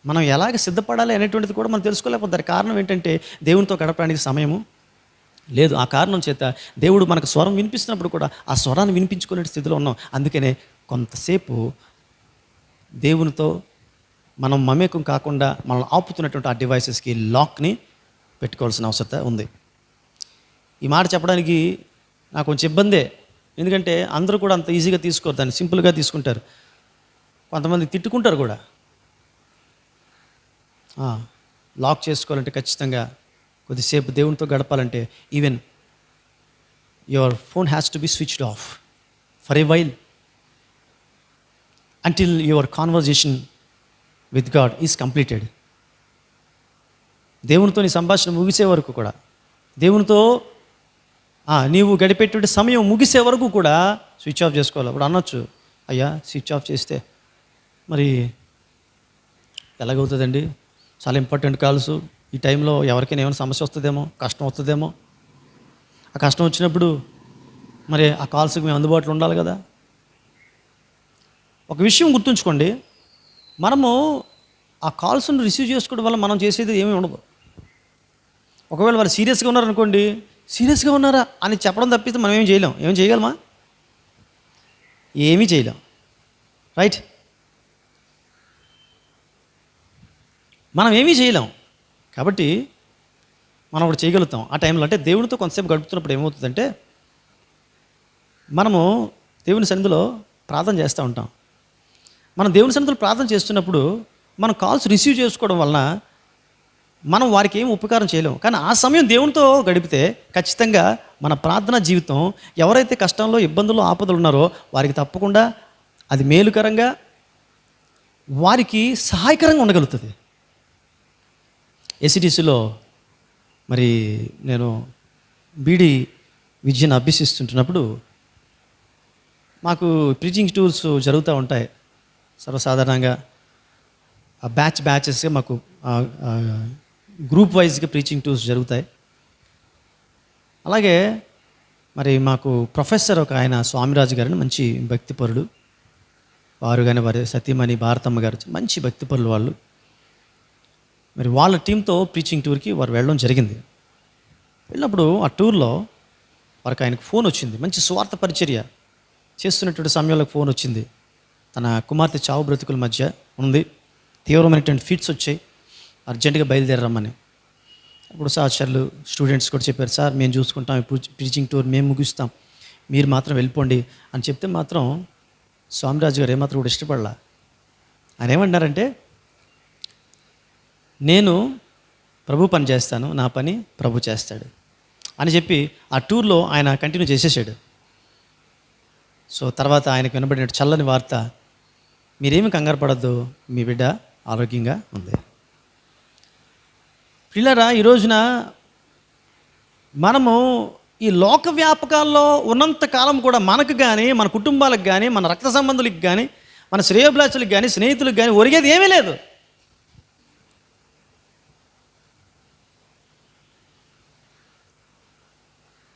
మనం ఎలాగ సిద్ధపడాలి అనేటువంటిది కూడా మనం తెలుసుకోలేకపోతారు. కారణం ఏంటంటే దేవునితో గడపడానికి సమయము లేదు. ఆ కారణం చేత దేవుడు మనకు స్వరం వినిపిస్తున్నప్పుడు కూడా ఆ స్వరాన్ని వినిపించుకునే స్థితిలో ఉన్నాం. అందుకనే కొంతసేపు దేవునితో మనం మమేకం కాకుండా మనల్ని ఆపుతున్నటువంటి ఆ డివైసెస్కి లాక్ని పెట్టుకోవాల్సిన అవసరం ఉంది. ఈ మాట చెప్పడానికి నాకు కొంచెం ఇబ్బందే, ఎందుకంటే అందరూ కూడా అంత ఈజీగా తీసుకోరు, దాన్ని సింపుల్గా తీసుకుంటారు. కొంతమంది తిట్టుకుంటారు కూడా. లాక్ చేసుకోవాలంటే ఖచ్చితంగా కొద్దిసేపు దేవునితో గడపాలంటే even your phone has to be switched off for a while until your conversation with God is completed. దేవునితో నీ సంభాషణ ముగిసే వరకు కూడా, దేవునితో నీవు గడిపేటువంటి సమయం ముగిసే వరకు కూడా స్విచ్ ఆఫ్ చేసుకోవాలి. అప్పుడు అనొచ్చు, అయ్యా స్విచ్ ఆఫ్ చేస్తే మరి ఎలాగవుతుందండి, చాలా ఇంపార్టెంట్ కాల్స్, ఈ టైంలో ఎవరికైనా ఏమైనా సమస్య వస్తుందేమో, కష్టం వస్తుందేమో, ఆ కష్టం వచ్చినప్పుడు మరి ఆ కాల్స్కి మేము అందుబాటులో ఉండాలి కదా. ఒక విషయం గుర్తుంచుకోండి, మనము ఆ కాల్స్ను రిసీవ్ చేసుకోవడం వల్ల మనం చేసేది ఏమీ ఉండదు. ఒకవేళ వాళ్ళు సీరియస్గా ఉన్నారనుకోండి, సీరియస్గా ఉన్నారా అని చెప్పడం తప్పితే మనం ఏం చేయలేం. ఏం చేయగలమా? ఏమీ చేయలేం. రైట్, మనం ఏమీ చేయలేం. కాబట్టి మనం ఒకటి చేయగలుగుతాం ఆ టైంలో. అంటే దేవునితో కొంతసేపు గడుపుతున్నప్పుడు ఏమవుతుందంటే, మనము దేవుని సన్నిధిలో ప్రార్థన చేస్తూ ఉంటాం. మనం దేవుని సన్నిధిలో ప్రార్థన చేస్తున్నప్పుడు మనం కాల్స్ రిసీవ్ చేసుకోవడం వలన మనం వారికి ఏం ఉపకారం చేయలేము. కానీ ఆ సమయం దేవునితో గడిపితే ఖచ్చితంగా మన ప్రార్థనా జీవితం ఎవరైతే కష్టంలో, ఇబ్బందుల్లో, ఆపదలు ఉన్నారో వారికి తప్పకుండా అది మేలుకరంగా, వారికి సహాయకరంగా ఉండగలుగుతుంది. ఏసీటీసీలో మరి నేను బీడీ విద్యను అభ్యసిస్తుంటున్నప్పుడు మాకు ప్రీచింగ్ టూర్స్ జరుగుతూ ఉంటాయి. సర్వసాధారణంగా బ్యాచెస్గా మాకు గ్రూప్ వైజ్గా ప్రీచింగ్ టూర్స్ జరుగుతాయి. అలాగే మరి మాకు ప్రొఫెసర్ ఒక ఆయన స్వామిరాజు గారిని, మంచి భక్తిపరుడు వారు, కానీ వారి సతీమణి భారతమ్మ గారు మంచి భక్తిపరులు వాళ్ళు. మరి వాళ్ళ టీంతో ప్రీచింగ్ టూర్కి వారు వెళ్ళడం జరిగింది. వెళ్ళినప్పుడు ఆ టూర్లో వారికి ఆయనకు ఫోన్ వచ్చింది. మంచి స్వార్థ పరిచర్య చేస్తున్నటువంటి సమయంలో ఫోన్ వచ్చింది. తన కుమార్తె చావు బ్రతుకుల మధ్య ఉంది, తీవ్రమైనటువంటి ఫిట్స్ వచ్చాయి, అర్జెంటుగా బయలుదేరమ్మని. అప్పుడు సహచరులు, స్టూడెంట్స్ కూడా చెప్పారు, సార్ మేము చూసుకుంటాం, ఇప్పుడు ప్రీచింగ్ టూర్ మేము ముగిస్తాం, మీరు మాత్రం వెళ్ళిపోండి అని చెప్తే మాత్రం స్వామిరాజు గారు ఏమాత్రం కూడా ఇష్టపడలా. ఆయన ఏమన్నారంటే, నేను ప్రభు పని చేస్తాను, నా పని ప్రభు చేస్తాడు అని చెప్పి ఆ టూర్లో ఆయన కంటిన్యూ చేసేసాడు. సో తర్వాత ఆయనకు వినబడిన చల్లని వార్త, మీరేమి కంగారు పడద్దు, మీ బిడ్డ ఆరోగ్యంగా ఉంది. పిల్లరా, ఈ రోజున మనము ఈ లోక వ్యాపకాల్లో ఉన్నంత కాలం కూడా మనకు కానీ, మన కుటుంబాలకు కానీ, మన రక్త సంబంధులకు కానీ, మన శ్రేయోభిలాషులకు కానీ, స్నేహితులకు కానీ ఒరిగేది ఏమీ లేదు.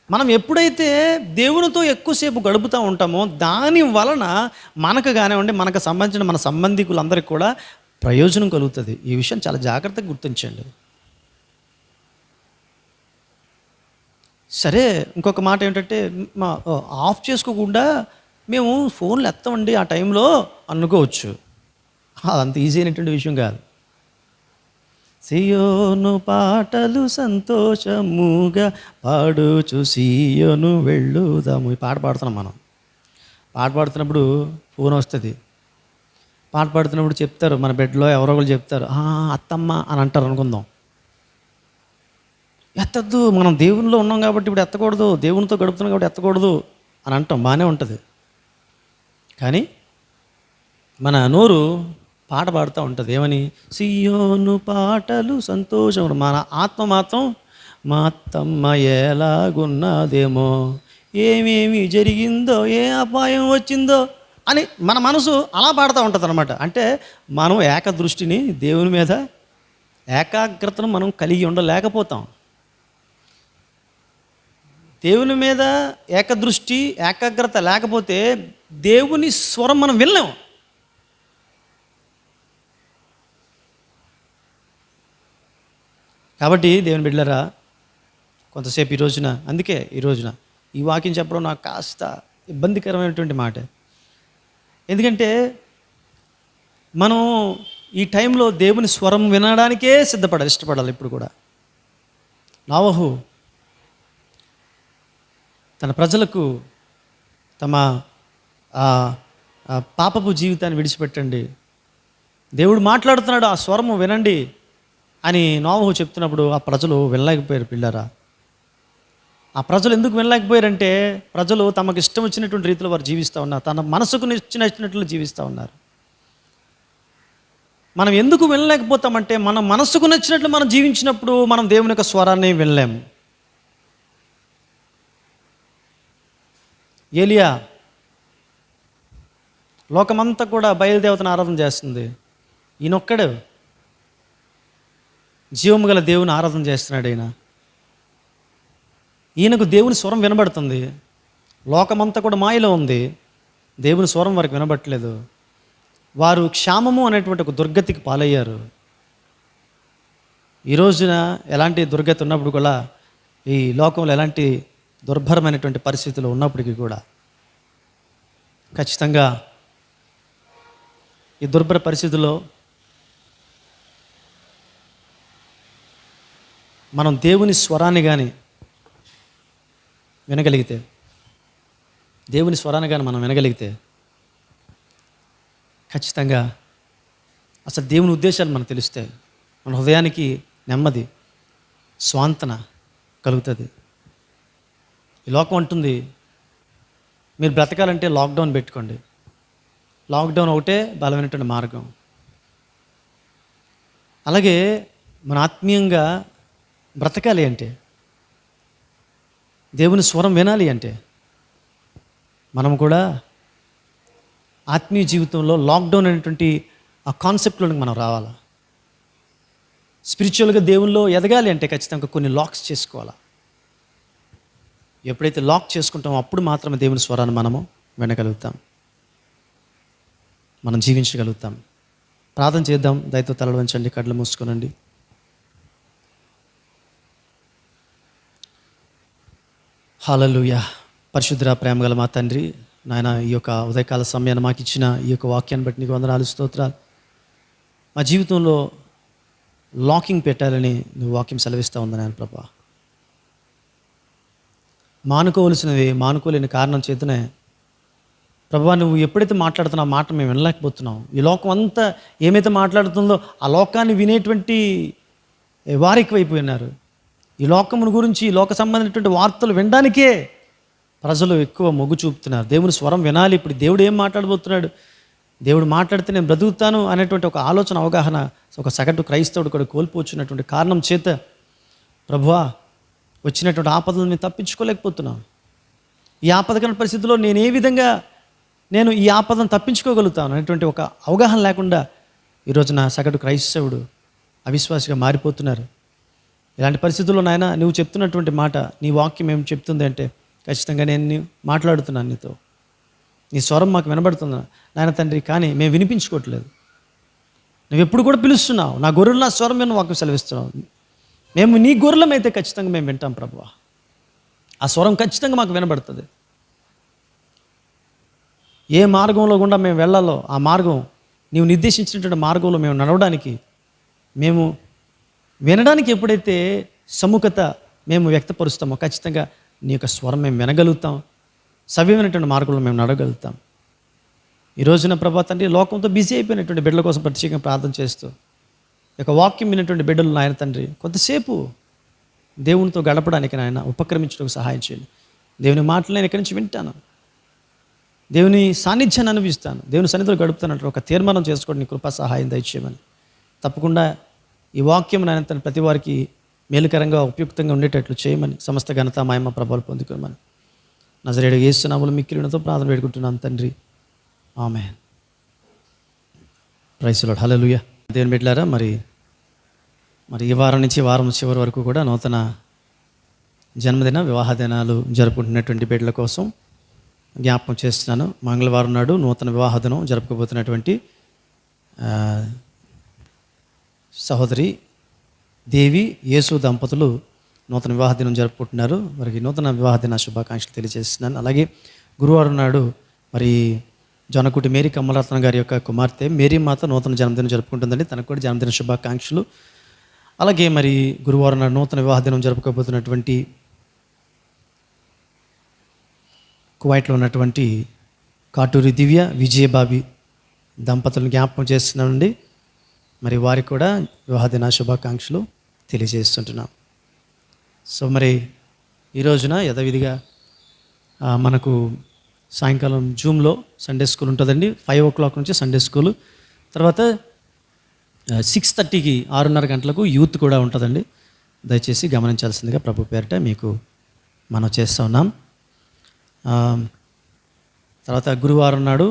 మనం ఎప్పుడైతే దేవునితో ఎక్కువసేపు గడుపుతూ ఉంటామో దాని వలన మనకు కానివ్వండి, మనకు సంబంధించిన మన సంబంధికులందరికీ కూడా ప్రయోజనం కలుగుతుంది. ఈ విషయం చాలా జాగ్రత్తగా గుర్తించండి. సరే, ఇంకొక మాట ఏంటంటే, ఆఫ్ చేసుకోకుండా మేము ఫోన్లు ఎత్తామండి ఆ టైంలో అనుకోవచ్చు. అంత ఈజీ అయినటువంటి విషయం కాదు. సియోను పాటలు సంతోషముగా పాడుచు సియోను వెళ్ళుదాము. ఈ పాట పాడుతున్నాం మనం. పాట పాడుతున్నప్పుడు ఫోన్ వస్తుంది. పాట పాడుతున్నప్పుడు చెప్తారు, మన బెడ్లో ఎవరో ఒకరు చెప్తారు, అత్తమ్మ అని అంటారు అనుకుందాం. ఎత్తద్దు, మనం దేవునిలో ఉన్నాం కాబట్టి ఇప్పుడు ఎత్తకూడదు, దేవునితో గడుపుతున్నాం కాబట్టి ఎత్తకూడదు అని అంటాం, బాగానే ఉంటుంది. కానీ మన నోరు పాట పాడుతూ ఉంటుంది. ఏమని? సియోను పాటలు సంతోషం. మన ఆత్మ మాత్రం, మా అత్తమ్మ ఎలాగున్నదేమో, ఏమేమి జరిగిందో, ఏ అపాయం వచ్చిందో అని మన మనసు అలా పాడుతూ ఉంటుంది అనమాట. అంటే మనం ఏకదృష్టిని దేవుని మీద, ఏకాగ్రతను మనం కలిగి ఉండలేకపోతాం. దేవుని మీద ఏకదృష్టి, ఏకాగ్రత లేకపోతే దేవుని స్వరం మనం వినలేము. కాబట్టి దేవుని బిడ్డలారా, కొంతసేపు ఈ రోజున, అందుకే ఈ రోజున ఈ వాక్యం చెప్పడం నాకు కాస్త ఇబ్బందికరమైనటువంటి మాట. ఎందుకంటే మనం ఈ టైంలో దేవుని స్వరం వినడానికే ఇష్టపడాలి. ఇప్పుడు కూడా నోవహు తన ప్రజలకు తమ పాపపు జీవితాన్ని విడిచిపెట్టండి, దేవుడు మాట్లాడుతున్నాడు, ఆ స్వరము వినండి అని నోవహు చెప్తున్నప్పుడు ఆ ప్రజలు వినలేకపోయారు. పిల్లరా, ఆ ప్రజలు ఎందుకు వినలేకపోయారంటే, ప్రజలు తమకు ఇష్టం వచ్చినటువంటి రీతిలో వారు జీవిస్తూ ఉన్నారు, తన మనసుకు నచ్చినట్లు జీవిస్తూ ఉన్నారు. మనం ఎందుకు వినలేకపోతామంటే, మన మనసుకు నచ్చినట్లు మనం జీవించినప్పుడు మనం దేవుని యొక్క స్వరాన్ని వినలేము. ఏలియా లోకమంతా కూడా బయలుదేవతను ఆరాధన చేస్తుంది, ఈయనొక్కడు జీవము గల దేవుని ఆరాధన చేస్తున్నాడు. ఈయనకు దేవుని స్వరం వినబడుతుంది. లోకమంతా కూడా మాయలో ఉంది, దేవుని స్వరం వారికి వినబట్టలేదు. వారు క్షామము అనేటువంటి ఒక దుర్గతికి పాలయ్యారు. ఈ రోజున ఎలాంటి దుర్గతి ఉన్నప్పుడు కూడా, ఈ లోకంలో ఎలాంటి దుర్భరమైనటువంటి పరిస్థితులు ఉన్నప్పటికీ కూడా, ఖచ్చితంగా ఈ దుర్భర పరిస్థితుల్లో మనం దేవుని స్వరాన్ని కానీ వినగలిగితే, దేవుని స్వరాన్ని కానీ మనం వినగలిగితే, ఖచ్చితంగా అసలు దేవుని ఉద్దేశాలు మనకు తెలుస్తాయి. మన హృదయానికి నెమ్మది, స్వాంతన కలుగుతుంది. ఈ లోకం అంటుంది, మీరు బ్రతకాలంటే లాక్డౌన్ పెట్టుకోండి, లాక్డౌన్ ఒకటే బలమైనటువంటి మార్గం. అలాగే మన ఆత్మీయంగా బ్రతకాలి అంటే, దేవుని స్వరం వినాలి అంటే, మనం కూడా ఆత్మీయ జీవితంలో లాక్డౌన్ అనేటువంటి ఆ కాన్సెప్ట్లోకి మనం రావాలి. స్పిరిచువల్గా దేవుల్లో ఎదగాలి అంటే ఖచ్చితంగా కొన్ని లాక్స్ చేసుకోవాలి. ఎప్పుడైతే లాక్ చేసుకుంటామో అప్పుడు మాత్రమే దేవుని స్వరాన్ని మనము వినగలుగుతాం, మనం జీవించగలుగుతాం. ప్రార్థన చేద్దాం. దయతో తలలు వంచండి, కళ్ళు మూసుకోనండి. హల్లెలూయా. పరిశుద్ధ ప్రేమగల మా తండ్రి, నాయన, ఈ యొక్క ఉదయకాల సమయాన్ని మాకు ఇచ్చిన ఈ యొక్క వాక్యాన్ని బట్టి నీకు వందనాలు, స్తోత్రాలు. మా జీవితంలో లాకింగ్ పెట్టాలని నువ్వు వాక్యం సెలవిస్తూ ఉంది నాయన ప్రభా. మానుకోవలసినవి మానుకోలేని కారణం చేతనే ప్రభా, నువ్వు ఎప్పుడైతే మాట్లాడుతున్నావు ఆ మాట మేము వినలేకపోతున్నాం. ఈ లోకం అంతా ఏమైతే మాట్లాడుతుందో ఆ లోకాన్ని వినేటువంటి వారు ఎక్కువైపోయినారు. ఈ లోకమును గురించి, ఈ లోక సంబంధించినటువంటి వార్తలు వినడానికే ప్రజలు ఎక్కువ మొగ్గు చూపుతున్నారు. దేవుని స్వరం వినాలి, ఇప్పుడు దేవుడు ఏం మాట్లాడబోతున్నాడు, దేవుడు మాట్లాడితే నేను బ్రతుకుతాను అనేటువంటి ఒక ఆలోచన, అవగాహన ఒక సగటు క్రైస్తవుడు కూడా కోల్పోతున్నటువంటి కారణం చేత ప్రభువా వచ్చినటువంటి ఆపదలను మేము తప్పించుకోలేకపోతున్నాను. ఈ ఆపదకర పరిస్థితిలో నేను ఏ విధంగా ఈ ఆపదను తప్పించుకోగలుగుతాను అనేటువంటి ఒక అవగాహన లేకుండా ఈరోజు నా సగటు క్రైస్తవుడు అవిశ్వాసిగా మారిపోతున్నారు. ఇలాంటి పరిస్థితుల్లో నాయన నువ్వు చెప్తున్నటువంటి మాట, నీ వాక్యం ఏం చెప్తుంది అంటే ఖచ్చితంగా నేను మాట్లాడుతున్నాను నీతో, నీ స్వరం మాకు వినబడుతుంది నాయన తండ్రి, కానీ మేము వినిపించుకోవట్లేదు. నువ్వు ఎప్పుడు కూడా పిలుస్తున్నావు, నా గొర్రెలు నా స్వరం మేము వాక్యం సెలవిస్తున్నావు. మేము నీ గొర్రెలమైతే ఖచ్చితంగా మేము వింటాం ప్రభువా, ఆ స్వరం ఖచ్చితంగా మాకు వినబడుతుంది. ఏ మార్గంలో గుండా మేము వెళ్ళాలో ఆ మార్గం, నీవు నిర్దేశించినటువంటి మార్గంలో మేము నడవడానికి, మేము వినడానికి ఎప్పుడైతే సముఖత మేము వ్యక్తపరుస్తామో ఖచ్చితంగా నీ యొక్క స్వరం మేము వినగలుగుతాం, సవ్యమైనటువంటి మార్గంలో మేము నడవగలుగుతాం. ఈ రోజున ప్రభా తండ్రి లోకంతో బిజీ అయిపోయినటువంటి బిడ్డల కోసం ప్రత్యేకంగా ప్రార్థన చేస్తూ, ఇక వాక్యం విన్నటువంటి బిడ్డలు నాయన తండ్రి కొంతసేపు దేవునితో గడపడానికి నాయన ఉపక్రమించడానికి సహాయం చేయండి. దేవుని మాటలు నేను ఇక్కడి నుంచి వింటాను, దేవుని సాన్నిధ్యాన్ని అనుభవిస్తాను, దేవుని సన్నిధిలో గడుపుతానంటే ఒక తీర్మానం చేసుకోండి, నీ కృపా సహాయం దయచేయమని. తప్పకుండా ఈ వాక్యం నాయన తండ్రి ప్రతి వారికి మేలుకరంగా ఉపయుక్తంగా ఉండేటట్లు చేయమని, సమస్త ఘనత మహిమ ప్రభావాలు పొందుకోమని నజరేయుడు యేసు నామములో మిక్కిలినతో ప్రార్థన పెట్టుకుంటున్నాను తండ్రి, ఆమేన్. ప్రైజ్ ది లార్డ్, హల్లెలూయా. దేవుని బిడ్డలారా, మరి ఈ వారం నుంచి వారం చివరి వరకు కూడా నూతన జన్మదిన వివాహ దినాలు జరుపుకుంటున్నటువంటి బిడ్డల కోసం జ్ఞాపకం చేస్తున్నాను. మంగళవారం నాడు నూతన వివాహ దినం జరుపుకోబోతున్నటువంటి సహోదరి దేవి యేసు దంపతులు నూతన వివాహ దినం జరుపుకుంటున్నారు. వారికి నూతన వివాహ దిన శుభాకాంక్షలు తెలియజేస్తున్నాను. అలాగే గురువారం నాడు మరి జొన్నకుటి మేరీ కమలరత్న గారి యొక్క కుమార్తె మేరీ మాత నూతన జన్మదినం జరుపుకుంటుందండి, తనకు కూడా జన్మదిన శుభాకాంక్షలు. అలాగే మరి గురువారం నాడు నూతన వివాహ దినం జరుపుకోబోతున్నటువంటి కువైట్లో ఉన్నటువంటి కాటూరి దివ్య విజయబాబి దంపతులను జ్ఞాపకం చేస్తున్నామండి. మరి వారికి కూడా వివాహ దిన శుభాకాంక్షలు తెలియజేస్తుంటున్నాం. సో మరి ఈ రోజున యథావిధిగా మనకు సాయంకాలం జూమ్లో సండే స్కూల్ ఉంటుందండి. 5 o'clock నుంచి సండే స్కూలు, తర్వాత 6:30కి 6:30 గంటలకు యూత్ కూడా ఉంటుందండి. దయచేసి గమనించాల్సిందిగా ప్రభు పేరిట మీకు మనం చేస్తూ ఉన్నాం. తర్వాత గురువారం నాడు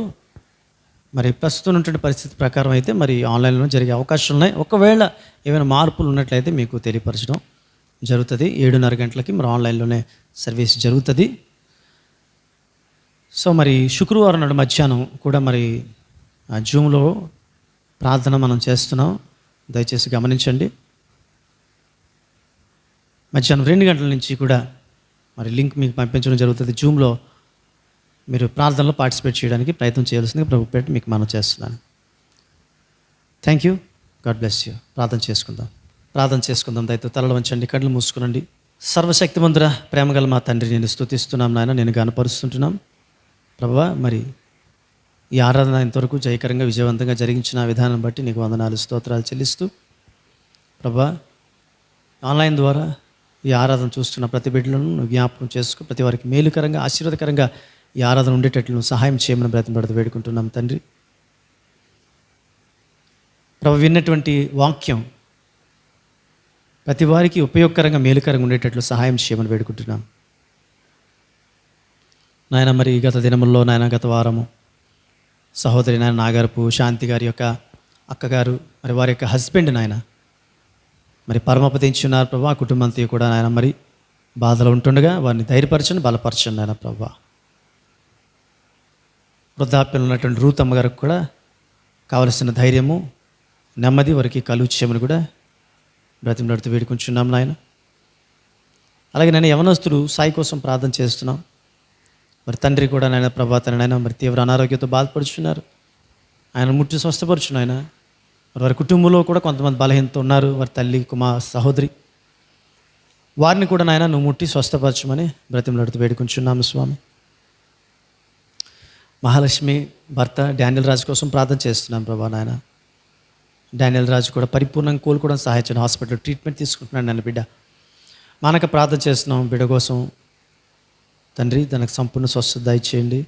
మరి ప్రస్తుతం ఉన్నటువంటి పరిస్థితి ప్రకారం అయితే మరి ఆన్లైన్లో జరిగే అవకాశాలు ఉన్నాయి. ఒకవేళ ఏమైనా మార్పులు ఉన్నట్లయితే మీకు తెలియపరచడం జరుగుతుంది. 7:30 గంటలకి మరి ఆన్లైన్లోనే సర్వీస్ జరుగుతుంది. సో మరి శుక్రవారం నాడు మధ్యాహ్నం కూడా మరి జూమ్లో ప్రార్థన మనం చేస్తున్నాం, దయచేసి గమనించండి. మధ్యాహ్నం 2 గంటల నుంచి కూడా మరి లింక్ మీకు పంపించడం జరుగుతుంది. జూమ్లో మీరు ప్రార్థనలో పార్టిసిపేట్ చేయడానికి ప్రయత్నం చేయాల్సిందిగా ప్రభు పేరిట మీకు మనం చేస్తున్నాను. Thank you, God bless you. ప్రార్థన చేసుకుందాం. దయతో తలలు వంచండి, కళ్ళు మూసుకునండి. సర్వశక్తిమంతుడ ప్రేమగల మా తండ్రి, నేను స్తుతిస్తున్నాం నాయన, నేను గనపరుస్తుంటున్నాం ప్రభువా. మరి ఈ ఆరాధన ఇంతవరకు జయకరంగా విజయవంతంగా జరిగించిన విధానం బట్టి నీకు వందనాలు, స్తోత్రాలు చెల్లిస్తూ ప్రభువా, ఆన్లైన్ ద్వారా ఈ ఆరాధన చూస్తున్న ప్రతి బిడ్డలను నువ్వు జ్ఞాపకం చేసుకో, ప్రతి వారికి మేలుకరంగా ఆశీర్వాదకరంగా ఈ ఆరాధన ఉండేటట్లు సహాయం చేయమని ప్రయత్నపడుతూ వేడుకుంటున్నాం తండ్రి. ప్రభు విన్నటువంటి వాక్యం ప్రతి వారికి ఉపయోగకరంగా మేలుకరంగా ఉండేటట్లు సహాయం చేయమని వేడుకుంటున్నాం నాయన. మరి గత దినముల్లో నాయన, గత వారము సహోదరి నాయన నాగారపు శాంతి గారి యొక్క అక్కగారు, మరి వారి యొక్క హస్బెండ్ నాయన మరి పరమపదించున్నారు ప్రభా. ఆ కుటుంబంతో కూడా నాయన మరి బాధలు ఉంటుండగా వారిని ధైర్యపరచండి, బలపరచండి నాయన ప్రభా. వృద్ధాప్యంలో ఉన్నటువంటి రూత్ అమ్మగారికి కూడా కావలసిన ధైర్యము, నెమ్మది వారికి కలుగు చేయమని కూడా బ్రతిమలాడుతూ వేడుకుంటున్నాం నాయన. అలాగే నేను యవనస్తుడు సాయి కోసం ప్రార్థన చేస్తున్నాం. మరి తండ్రి కూడా నాయన ప్రభా, తనైనా మరి తీవ్ర అనారోగ్యంతో బాధపడుచున్నారు, ఆయన ముట్టి స్వస్థపరచును ఆయన. మరి వారి కుటుంబంలో కూడా కొంతమంది బలహీనత ఉన్నారు, వారి తల్లి సహోదరి, వారిని కూడా నాయన నువ్వు ముట్టి స్వస్థపరచమని బ్రతిమలాడుతూ వేడుకుంటున్నాము స్వామి. మహాలక్ష్మి భర్త డానియల్ రాజు కోసం ప్రార్థన చేస్తున్నాం ప్రభా నాయన. డానియల్ రాజు కూడా పరిపూర్ణంగా కోలుకోవడం సహాయించండి. హాస్పిటల్ ట్రీట్మెంట్ తీసుకుంటున్నాడు నన్ను బిడ్డ. మానక ప్రార్థన చేస్తున్నాం బిడ్డ కోసం. తండ్రి దానికి సంపూర్ణ స్వస్థత దయచేయండి.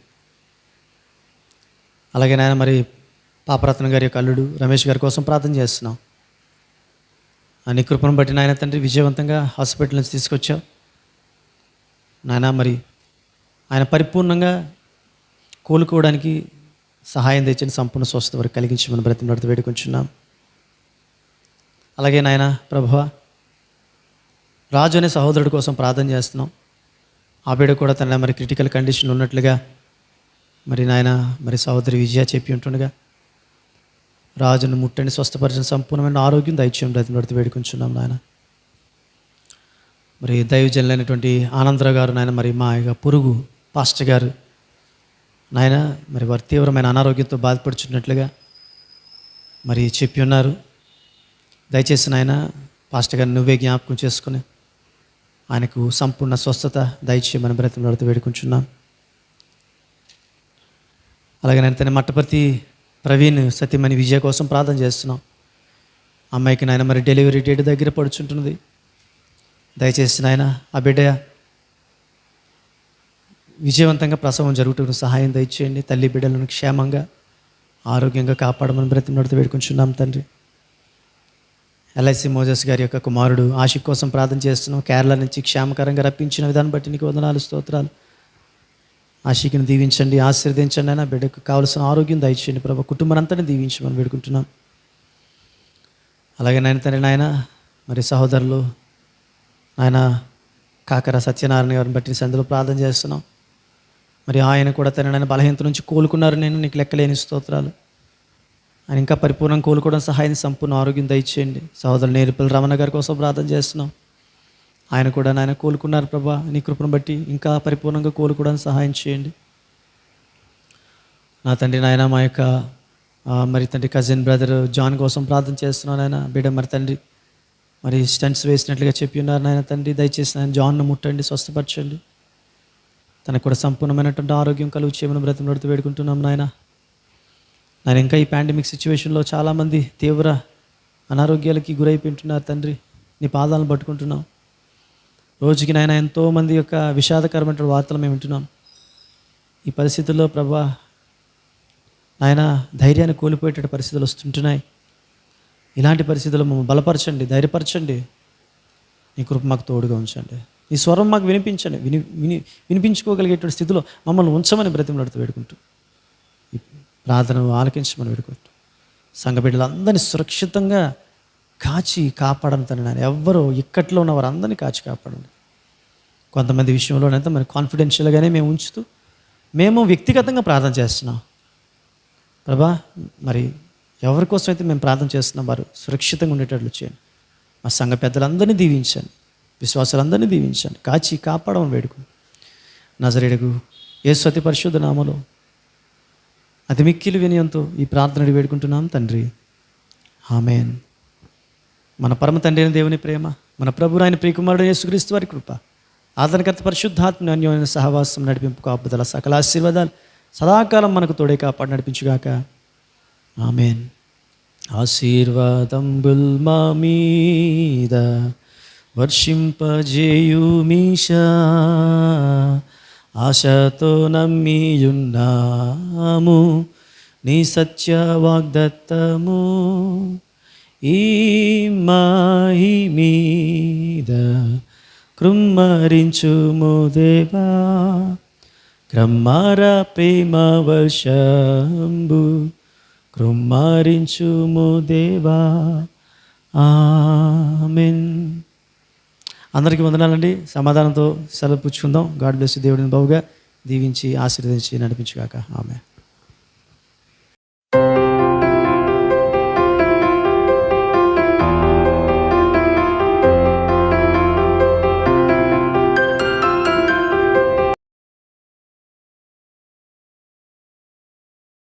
అలాగే నాయన మరి పాపరత్న గారి యొక్క అల్లుడు రమేష్ గారి కోసం ప్రార్థన చేస్తున్నాం. నీ కృపను బట్టి నాయన తండ్రి విజయవంతంగా హాస్పిటల్ నుంచి తీసుకొచ్చావు నాయన. మరి ఆయన పరిపూర్ణంగా కోలుకోవడానికి సహాయం తెచ్చని సంపూర్ణ స్వస్థత వరకు కలిగించి మనం బ్రతిమలాడుతూ వేడుకొంచున్నాం. అలాగే నాయన ప్రభువా, రాజు అనే సహోదరుడి కోసం ప్రార్థన చేస్తున్నాం. ఆ బిడ్డ కూడా తన మరి క్రిటికల్ కండిషన్ ఉన్నట్లుగా మరి నాయన మరి సహోదరి విజయ చెప్పి ఉంటుండగా రాజును ముట్టండి, స్వస్థపరిచిన సంపూర్ణమైన ఆరోగ్యం దయచేయం బ్రతిమలాడుతూ వేడుకొంచున్నాం నాయన. మరి దైవజనులైనటువంటి ఆనందరావు గారు నాయన, మరి మా యొక్క పొరుగు పాస్టర్ గారు నాయన, మరి వారు తీవ్రమైన అనారోగ్యంతో బాధపడుచున్నట్లుగా మరి చెప్పి ఉన్నారు. దయచేసి నాయన పాస్టర్ గారిని నువ్వే జ్ఞాపకం చేసుకుని ఆయనకు సంపూర్ణ స్వస్థత దయచేయమని బ్రతిమలాడుతూ వేడుకుంటున్నాం. అలాగే నేను తన మట్టపర్తి ప్రవీణ్ సత్యమణి విజయ కోసం ప్రార్థన చేస్తున్నాం. అమ్మాయికి నాయన మరి డెలివరీ డేట్ దగ్గర పడుచుంటున్నది. దయచేసి నాయన ఆ బిడ్డ విజయవంతంగా ప్రసవం జరుగుటకు సహాయం దయచేయండి. తల్లి బిడ్డలను క్షేమంగా ఆరోగ్యంగా కాపాడమని బ్రతిమలాడుతూ వేడుకుంటున్నాం తండ్రి. ఎల్ఐసి మోజస్ గారి యొక్క కుమారుడు ఆశిక్ కోసం ప్రార్థన చేస్తున్నాం. కేరళ నుంచి క్షేమకరంగా రప్పించిన విధానం బట్టి నీకు వందనాలు, స్తోత్రాలు. ఆశిక్ని దీవించండి, ఆశీర్వదించండి. ఆయన బిడ్డకు కావలసిన ఆరోగ్యం దయచేయండి ప్రభు. కుటుంబానంతని దీవించమని వేడుకుంటున్నాం. అలాగే నాయన తండ్రి నాయన మరి సహోదరులు ఆయన కాకర సత్యనారాయణ గారిని బట్టి సందులో ప్రార్థన చేస్తున్నాం. మరి ఆయన కూడా తన నాయన బలహీనత నుంచి కోలుకున్నారు. నేను నీకు లెక్కలేని స్తోత్రాలు. ఆయన ఇంకా పరిపూర్ణంగా కోలుకోవడం సహాయం, సంపూర్ణ ఆరోగ్యం దయచేయండి. సహోదరులు నేర్పల్లి రమణ గారి కోసం ప్రార్థన చేస్తున్నాం. ఆయన కూడా నాయన కోలుకున్నారు ప్రభా. నీ కృపను బట్టి ఇంకా పరిపూర్ణంగా కోలుకోవడానికి సహాయం చేయండి నా తండ్రి. నాయన మా యొక్క మరి తండ్రి కజిన్ బ్రదర్ జాన్ కోసం ప్రార్థన చేస్తున్నాను. ఆయన బిడ్డ మరి తండ్రి మరి స్టంట్స్ వేసినట్లుగా చెప్పి ఉన్నారు నాయన తండ్రి. దయచేసి ఆయన జాన్ను ముట్టండి, స్వస్థపరచండి. తనకు కూడా సంపూర్ణమైనటువంటి ఆరోగ్యం కలుగు చేయమని బ్రతిమలాడుతూ వేడుకుంటున్నాం నాయన. నేను ఇంకా ఈ పాండమిక్ సిచ్యువేషన్లో చాలామంది తీవ్ర అనారోగ్యాలకి గురైపోయింటున్నారు తండ్రి. నీ పాదాలను పట్టుకుంటున్నాం. రోజుకి నాయన ఎంతోమంది యొక్క విషాదకరమైన వార్తలు మేము వింటున్నాం. ఈ పరిస్థితుల్లో ప్రభా నాయన ధైర్యాన్ని కోల్పోయేట పరిస్థితులు వస్తుంటున్నాయి. ఇలాంటి పరిస్థితుల్లో మమ్మల్ని బలపరచండి, ధైర్యపరచండి. నీ కృప మాకు తోడుగా ఉంచండి. నీ స్వరం మాకు వినిపించండి. వినిపించుకోగలిగేటువంటి స్థితిలో మమ్మల్ని ఉంచమని బ్రతిమలాడుతూ వేడుకుంటూ ఈ ప్రార్థనను ఆలకించమని వేడుకుంటూ సంఘ బిడ్డలందరినీ సురక్షితంగా కాచి కాపాడని తను నేను ఎవ్వరూ ఇక్కట్లో ఉన్న వారు అందరినీ కాచి కాపాడండి. కొంతమంది విషయంలోనైతే మరి కాన్ఫిడెన్షియల్గానే మేము ఉంచుతూ మేము వ్యక్తిగతంగా ప్రార్థన చేస్తున్నాం ప్రభా. మరి ఎవరి కోసం అయితే మేము ప్రార్థన చేస్తున్నాం వారు సురక్షితంగా ఉండేటట్లు చేయండి. మా సంఘ పెద్దలందరినీ దీవించండి, విశ్వాసాలందరినీ దీవించండి, కాచి కాపాడమని వేడుకుని నజరేయుడగు యేసు అతి పరిశుద్ధ నామములో అతి మిక్కిలి వినయంతో ఈ ప్రార్థన వేడుకుంటున్నాం తండ్రి, ఆమేన్. మన పరమ తండ్రి అయిన దేవుని ప్రేమ, మన ప్రభువు ఆయన ప్రియకుమారుడు యేసుక్రీస్తు వారి కృప, ఆదరణకర్త పరిశుద్ధాత్మ అన్యోన్య సహవాసం, నడిపింపు, కాపుదల, సకల ఆశీర్వాదాలు సదాకాలం మనకు తోడే కాపాడి నడిపించుగాక, ఆమేన్. ఆశీర్వాదంబుల్ మా మీద వర్షింపజేయుమీశా, ఆశతో నమ్మియున్నాము నీ సత్య వాగ్దత్తము. ఈ మాహి మీద కృమ్మరించుము దేవా, క్రమ్మార ప్రేమ వర్షంబు కృమ్మరించుము దేవా, ఆమేన్. అందరికీ వందనాలండి. సమాధానంతో సెలవు పుచ్చుకుందాం. God bless you. దేవుడిని బహుగా దీవించి ఆశీర్వదించి నడిపించుగాక, ఆమేన్.